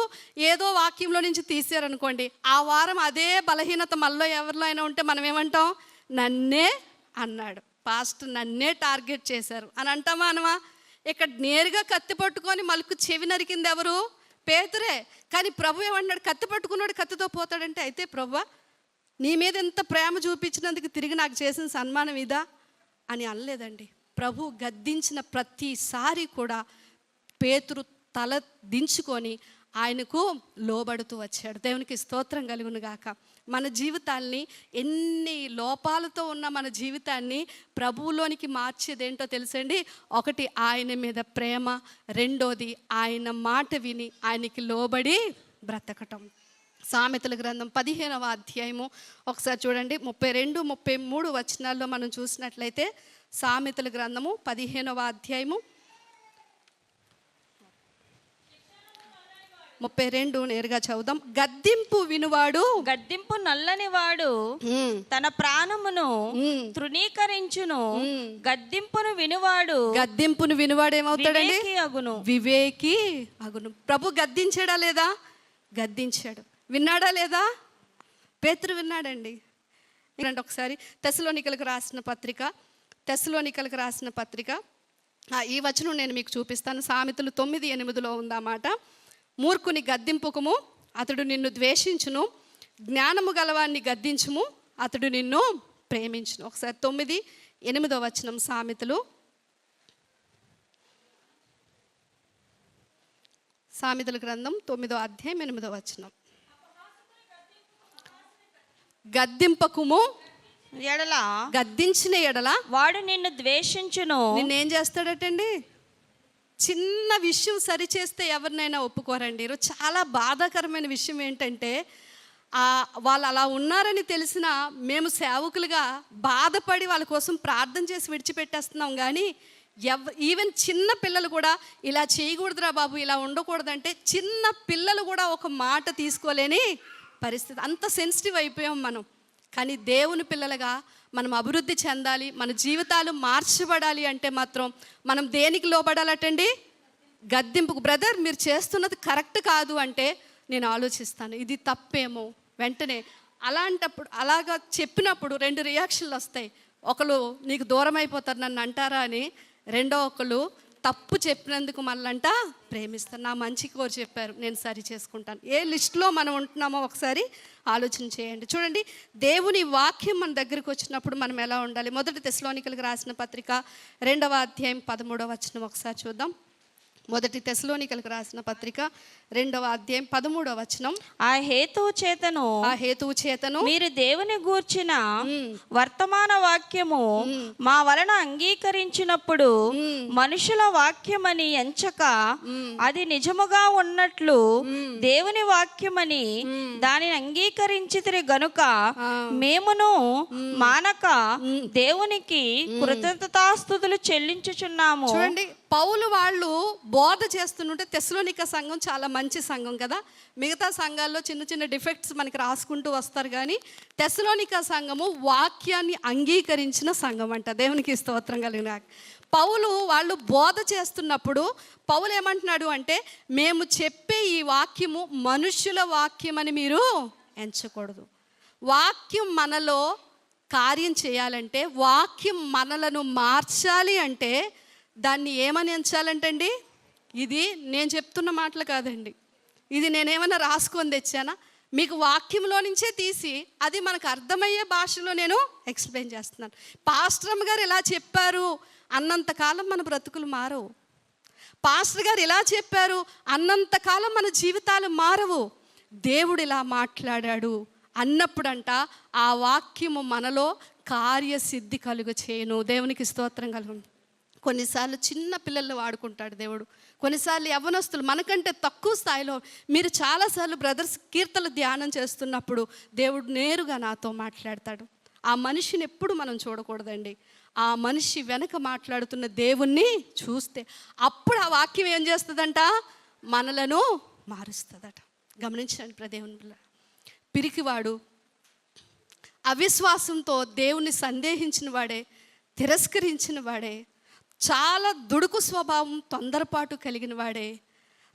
ఏదో వాక్యంలో నుంచి తీసారనుకోండి, ఆ వారం అదే బలహీనత మనలో ఎవరిలో అయినా ఉంటే మనం ఏమంటాం? నన్నే అన్నాడు పాస్టర్, నన్నే టార్గెట్ చేశారు అని అంటామా అనమా? ఇక్కడ నేరుగా కత్తి పట్టుకొని మలుకు చెవి నరికింది ఎవరు? పేతురే. కానీ ప్రభు ఏమన్నాడు? కత్తి పట్టుకున్నాడు కత్తితో పోతాడంటే, అయితే ప్రభువా నీ మీద ఎంత ప్రేమ చూపించినందుకు తిరిగి నాకు చేసిన సన్మానం ఇదా అని అనలేదండి. ప్రభు గద్దించిన ప్రతిసారి కూడా పేతురు తల దించుకొని ఆయనకు లోబడుతూ వచ్చాడు. దేవునికి స్తోత్రం కలుగును గాక. మన జీవితాల్ని, ఎన్ని లోపాలతో ఉన్న మన జీవితాన్ని ప్రభువులోనికి మార్చేదేంటో తెలుసండి. ఒకటి ఆయన మీద ప్రేమ, రెండోది ఆయన మాట విని ఆయనకి లోబడి బ్రతకటం. సామెతల గ్రంథం 15వ అధ్యాయము ఒకసారి చూడండి, 32, 33 వచనాల్లో మనం చూసినట్లయితే సామెతల గ్రంథము 15వ అధ్యాయము 32 నేరుగా చదువుదాం. గద్దింపు వినువాడు, గద్దింపు నల్లని వాడు తన ప్రాణమును తృణీకరించును. గద్దింపును వినువాడు ఏమవుతాడండి? వివేకి అగును. ప్రభు గద్దించాడా లేదా? గద్దించాడు. విన్నాడా లేదా? పేతురు విన్నాడండి. ఒకసారి తెస్సలోనికలకు రాసిన పత్రిక ఈ వచనం నేను మీకు చూపిస్తాను. సామెతలు 9:8 ఉందన్నమాట. మూర్ఖుని గద్దింపుకుము, అతడు నిన్ను ద్వేషించును. జ్ఞానము గలవాన్ని గద్దించుము, అతడు నిన్ను ప్రేమించును. ఒకసారి 9:8 వచనం సామెతలు, సామెతల గ్రంథం 9వ అధ్యాయం 8వ వచనం. గద్దింపకుము ఎడల, గద్దించిన ఎడల వాడు నిన్ను ద్వేషించును. నిన్నేం చేస్తాడటండి? చిన్న విషయం సరిచేస్తే ఎవరినైనా ఒప్పుకోరండి. ఈరోజు చాలా బాధాకరమైన విషయం ఏంటంటే, వాళ్ళు అలా ఉన్నారని తెలిసినా మేము సేవకులుగా బాధపడి వాళ్ళ కోసం ప్రార్థన చేసి విడిచిపెట్టేస్తున్నాం. కానీ ఈవెన్ చిన్న పిల్లలు కూడా ఇలా చేయకూడదురా బాబు, ఇలా ఉండకూడదంటే చిన్న పిల్లలు కూడా ఒక మాట తీసుకోలేని పరిస్థితి. అంత సెన్సిటివ్ అయిపోయాం మనం. కానీ దేవుని పిల్లలుగా మనం అభివృద్ధి చెందాలి, మన జీవితాలు మార్చబడాలి అంటే మాత్రం మనం దేనికి లోబడాలటండి? గద్దింపుకు. బ్రదర్ మీరు చేస్తున్నది కరెక్ట్ కాదు అంటే నేను ఆలోచిస్తాను, ఇది తప్పేమో. వెంటనే అలాగా చెప్పినప్పుడు 2 రియాక్షన్లు వస్తాయి. ఒకరు నీకు దూరం అయిపోతారు నన్ను అంటారా అని, రెండో ఒకరు తప్పు చెప్పినందుకు మళ్ళంట ప్రేమిస్తాను, నా మంచి కోరి చెప్పారు నేను సరి చేసుకుంటాను. ఏ లిస్టులో మనం ఉంటున్నామో ఒకసారి ఆలోచన చేయండి. చూడండి, దేవుని వాక్యం మన దగ్గరికి వచ్చినప్పుడు మనం ఎలా ఉండాలి? 1 తెస్సలోనికలకు రాసిన పత్రిక 2వ అధ్యాయం 13వ వచనం ఒకసారి చూద్దాం. 1 తెస్సలోనికలకు రాసిన పత్రిక 2వ అధ్యాయం 13వ వచనం. ఆ హేతువు చేతను మీరు దేవుని గూర్చిన వర్తమాన వాక్యము మా వలన అంగీకరించినప్పుడు మనుషుల వాక్యమని ఎంచక అది నిజముగా ఉన్నట్లు దేవుని వాక్యమని దానిని అంగీకరించితిరి గనుక మేమును మానక దేవునికి కృతజ్ఞతాస్తుతులు చెల్లించుచున్నాము. చూడండి, పౌలు వాళ్ళు బోధ చేస్తుంటే తెస్సలోనిక సంఘం చాలా మంచి సంఘం కదా. మిగతా సంఘాల్లో చిన్న చిన్న డిఫెక్ట్స్ మనకి రాసుకుంటూ వస్తారు, కానీ తెస్సలోనిక సంఘము వాక్యాన్ని అంగీకరించిన సంఘం అంట. దేవునికి స్తోత్రం కలిగిన. పౌలు వాళ్ళు బోధ చేస్తున్నప్పుడు పౌలు ఏమంటున్నాడు అంటే, మేము చెప్పే ఈ వాక్యము మనుష్యుల వాక్యం అని మీరు ఎంచకూడదు. వాక్యం మనలో కార్యం చేయాలంటే, వాక్యం మనలను మార్చాలి అంటే దాన్ని ఏమని ఎంచాలంటండి? ఇది నేను చెప్తున్న మాటలు కాదండి, ఇది నేనేమైనా రాసుకొని తెచ్చానా? మీకు వాక్యంలో నుంచే తీసి అది మనకు అర్థమయ్యే భాషలో నేను ఎక్స్ప్లెయిన్ చేస్తున్నాను. పాస్టర్ గారు ఇలా చెప్పారు అన్నంతకాలం మన బ్రతుకులు మారవు. పాస్టర్ గారు ఇలా చెప్పారు అన్నంతకాలం మన జీవితాలు మారవు. దేవుడు ఇలా మాట్లాడాడు అన్నప్పుడంట ఆ వాక్యము మనలో కార్యసిద్ధి కలుగ చేయను. దేవునికి స్తోత్రం కలుగు. కొన్నిసార్లు చిన్న పిల్లల్ని వాడుకుంటాడు దేవుడు, కొన్నిసార్లు యవ్వనస్తులు మనకంటే తక్కువ స్థాయిలో. మీరు చాలాసార్లు బ్రదర్స్ కీర్తనలు ధ్యానం చేస్తున్నప్పుడు దేవుడు నేరుగా నాతో మాట్లాడతాడు. ఆ మనిషిని ఎప్పుడు మనం చూడకూడదండి, ఆ మనిషి వెనక మాట్లాడుతున్న దేవుణ్ణి చూస్తే అప్పుడు ఆ వాక్యం ఏం చేస్తుందంట? మనలను మారుస్తుందట. గమనించండి ప్రదేవుని పిరికివాడు అవిశ్వాసంతో దేవుని సందేహించిన వాడే, తిరస్కరించిన వాడే, చాలా దుడుకు స్వభావం, తొందరపాటు కలిగిన వాడే,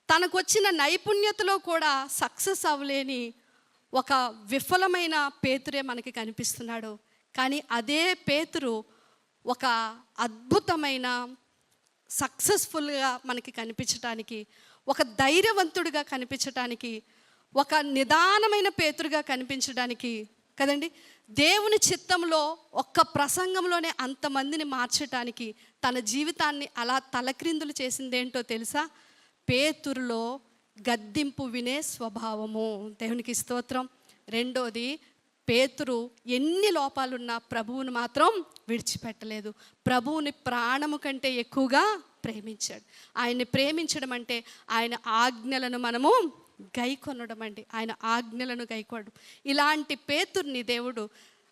తనకొచ్చిన నైపుణ్యతలో కూడా సక్సెస్ అవ్వలేని ఒక విఫలమైన పేతురే మనకి కనిపిస్తున్నాడు. కానీ అదే పేతురు ఒక అద్భుతమైన సక్సెస్ఫుల్గా మనకి కనిపించడానికి, ఒక ధైర్యవంతుడిగా కనిపించడానికి, ఒక నిదానమైన పేతురుగా కనిపించడానికి కదండి, దేవుని చిత్తంలో ఒక్క ప్రసంగంలోనే అంతమందిని మార్చడానికి తన జీవితాన్ని అలా తలక్రిందులు చేసిందేంటో తెలుసా? పేతురులో గద్దింపు వినే స్వభావము. దేవునికి స్తోత్రం. రెండోది, పేతురు ఎన్ని లోపాలున్నా ప్రభువుని మాత్రం విడిచిపెట్టలేదు. ప్రభువుని ప్రాణము కంటే ఎక్కువగా ప్రేమించాడు. ఆయన్ని ప్రేమించడం అంటే ఆయన ఆజ్ఞలను మనము గైకొనడం అండి. ఆయన ఆజ్ఞలను గైకొనడం. ఇలాంటి పేతుర్ని దేవుడు,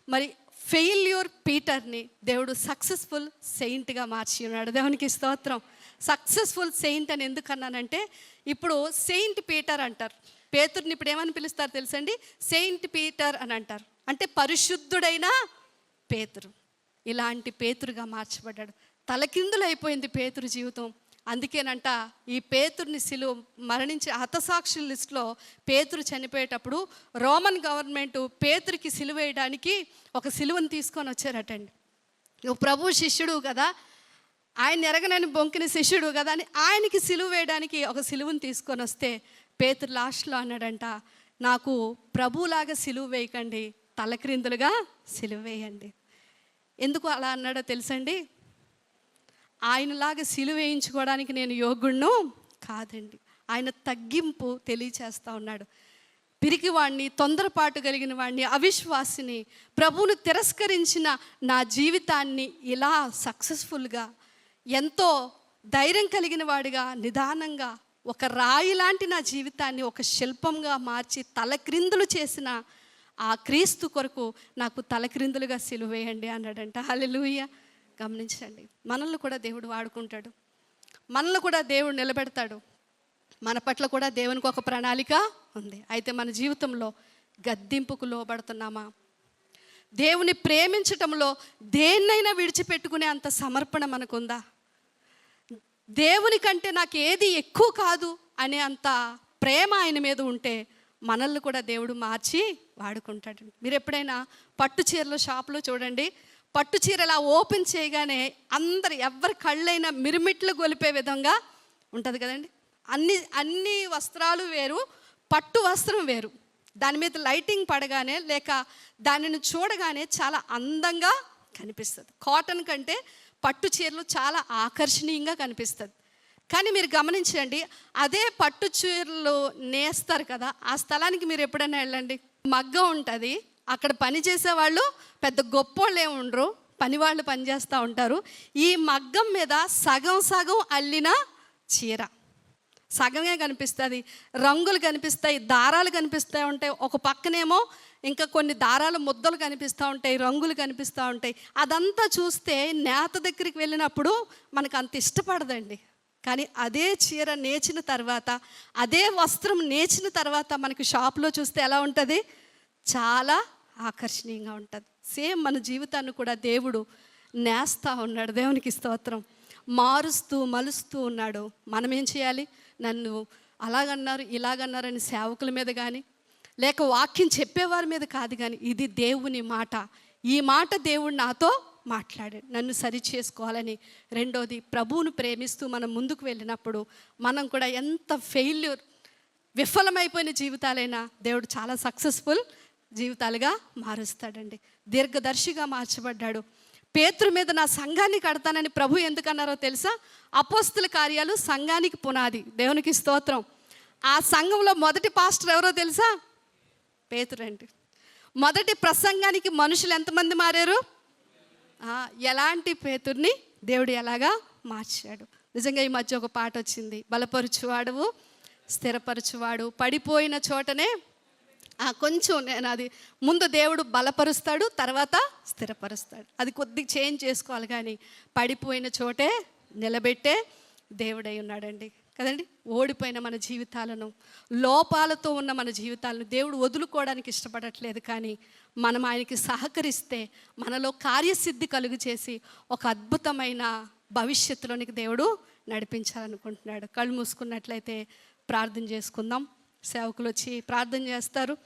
మరి ఫెయిల్యూర్ పీటర్ని దేవుడు సక్సెస్ఫుల్ సెయింట్గా మార్చి ఉన్నాడు. దేవునికి స్తోత్రం. సక్సెస్ఫుల్ సెయింట్ అని ఎందుకన్నానంటే, ఇప్పుడు సెయింట్ పీటర్ అంటారు, పేతుర్ని ఇప్పుడు ఏమని పిలుస్తారు తెలుసండి? సెయింట్ పీటర్ అని అంటారు. అంటే పరిశుద్ధుడైన పేతురు. ఇలాంటి పేతురుగా మార్చబడ్డాడు. తలకిందులైపోయింది పేతురు జీవితం. అందుకేనంట ఈ పేతుర్ని మరణించే హతసాక్షుల లిస్టులో పేతురు చనిపోయేటప్పుడు రోమన్ గవర్నమెంట్ పేతురికి సిలువ వేయడానికి ఒక సిలువను తీసుకొని వచ్చారటండి. నువ్వు ప్రభు శిష్యుడు కదా, ఆయన ఎరగనని బొంకిన శిష్యుడు కదా అని ఆయనకి సిలువ వేయడానికి ఒక సిలువను తీసుకొని వస్తే పేతురు లాస్ట్లో అన్నాడంట, నాకు ప్రభులాగా సిలువ వేయకండి, తలక్రిందులుగా సిలువ వేయండి. ఎందుకు అలా అన్నాడో తెలుసండి? ఆయనలాగా సిలువ వేయించుకోవడానికి నేను యోగుణ్ణు కాదండి. ఆయన తగ్గింపు తెలియచేస్తూ ఉన్నాడు. పిరికివాడిని, తొందరపాటు కలిగిన వాడిని, అవిశ్వాసిని, ప్రభువును తిరస్కరించిన నా జీవితాన్ని ఇలా సక్సెస్ఫుల్గా, ఎంతో ధైర్యం కలిగిన వాడిగా, నిదానంగా, ఒక రాయి లాంటి నా జీవితాన్ని ఒక శిల్పంగా మార్చి తలక్రిందులు చేసిన ఆ క్రీస్తు కొరకు నాకు తలక్రిందులుగా సిలువ వేయండి అన్నాడంట. హల్లెలూయా. గమనించండి, మనల్ని కూడా దేవుడు వాడుకుంటాడు, మనల్ని కూడా దేవుడు నిలబెడతాడు. మన పట్ల కూడా దేవునికి ఒక ప్రణాళిక ఉంది. అయితే మన జీవితంలో గద్దింపుకు లోబడుతున్నామా? దేవుని ప్రేమించటంలో దేన్నైనా విడిచిపెట్టుకునే అంత సమర్పణ మనకుందా? దేవుని కంటే నాకు ఏది ఎక్కువ కాదు అనే అంత ప్రేమ ఆయన మీద ఉంటే మనల్ని కూడా దేవుడు మార్చి వాడుకుంటాడు. మీరు ఎప్పుడైనా పట్టు చీరలు షాపులో చూడండి, పట్టు చీర ఇలా ఓపెన్ చేయగానే ఎవరి కళ్ళైనా మిరుమిట్లు గొలిపే విధంగా ఉంటుంది కదండి. అన్ని వస్త్రాలు వేరు, పట్టు వస్త్రం వేరు. దాని మీద లైటింగ్ పడగానే లేక దానిని చూడగానే చాలా అందంగా కనిపిస్తుంది. కాటన్ కంటే పట్టు చీరలు చాలా ఆకర్షణీయంగా కనిపిస్తుంది. కానీ మీరు గమనించండి, అదే పట్టు చీరలు నేస్తారు కదా, ఆ స్థలానికి మీరు ఎప్పుడైనా వెళ్ళండి, మగ్గం ఉంటుంది. అక్కడ పని చేసేవాళ్ళు పెద్ద గొప్పోళ్ళు ఏమి ఉండరు, పనివాళ్ళు పనిచేస్తూ ఉంటారు. ఈ మగ్గం మీద సగం సగం అల్లిన చీర సగమే కనిపిస్తుంది, రంగులు కనిపిస్తాయి, దారాలు కనిపిస్తూ ఉంటాయి. ఒక పక్కనేమో ఇంకా కొన్ని దారాల ముద్దలు కనిపిస్తూ ఉంటాయి, రంగులు కనిపిస్తూ ఉంటాయి. అదంతా చూస్తే నేత దగ్గరికి వెళ్ళినప్పుడు మనకు అంత ఇష్టపడదండి. కానీ అదే చీర నేచిన తర్వాత, అదే వస్త్రం నేచిన తర్వాత మనకి షాప్లో చూస్తే ఎలా ఉంటుంది? చాలా ఆకర్షణీయంగా ఉంటుంది. సేమ్ మన జీవితాన్ని కూడా దేవుడు నేస్తూ ఉన్నాడు. దేవునికి స్తోత్రం. మారుస్తూ మలుస్తూ ఉన్నాడు. మనం ఏం చేయాలి? నన్ను అలాగన్నారు ఇలాగన్నారని సేవకుల మీద కానీ లేక వాక్యం చెప్పేవారి మీద కాదు, కానీ ఇది దేవుని మాట, ఈ మాట దేవుడు నాతో మాట్లాడాడు, నన్ను సరి చేసుకోవాలని. రెండోది, ప్రభువును ప్రేమిస్తూ మనం ముందుకు వెళ్ళినప్పుడు మనం కూడా ఎంత విఫలమైపోయిన జీవితాలైనా దేవుడు చాలా సక్సెస్ఫుల్ జీవితాలుగా మారుస్తాడండి. దీర్ఘదర్శిగా మార్చబడ్డాడు. పేతురు మీద నా సంఘాన్ని కడతానని ప్రభు ఎందుకన్నారో తెలుసా? అపోస్తుల కార్యాలు సంఘానికి పునాది. దేవునికి స్తోత్రం. ఆ సంఘంలో మొదటి పాస్టర్ ఎవరో తెలుసా? పేతురు అండి. మొదటి ప్రసంగానికి మనుషులు ఎంతమంది మారారు? ఎలాంటి పేతుర్ని దేవుడు ఎలాగా మార్చాడు. నిజంగా ఈ మధ్య ఒక పాట వచ్చింది, బలపరుచువాడు స్థిరపరచువాడు, పడిపోయిన చోటనే కొంచెం నేను అది ముందు దేవుడు బలపరుస్తాడు, తర్వాత స్థిరపరుస్తాడు. అది కొద్దిగా చేంజ్ చేసుకోవాలి, కానీ పడిపోయిన చోటే నిలబెట్టే దేవుడై ఉన్నాడండి. కదండి. ఓడిపోయిన మన జీవితాలను, లోపాలతో ఉన్న మన జీవితాలను దేవుడు వదులుకోవడానికి ఇష్టపడట్లేదు. కానీ మనం ఆయనకి సహకరిస్తే మనలో కార్యసిద్ధి కలుగు చేసి ఒక అద్భుతమైన భవిష్యత్తులోనికి దేవుడు నడిపించాలనుకుంటున్నాడు. కళ్ళు మూసుకున్నట్లయితే ప్రార్థన చేసుకుందాం. సేవకులు వచ్చి ప్రార్థన చేస్తారు.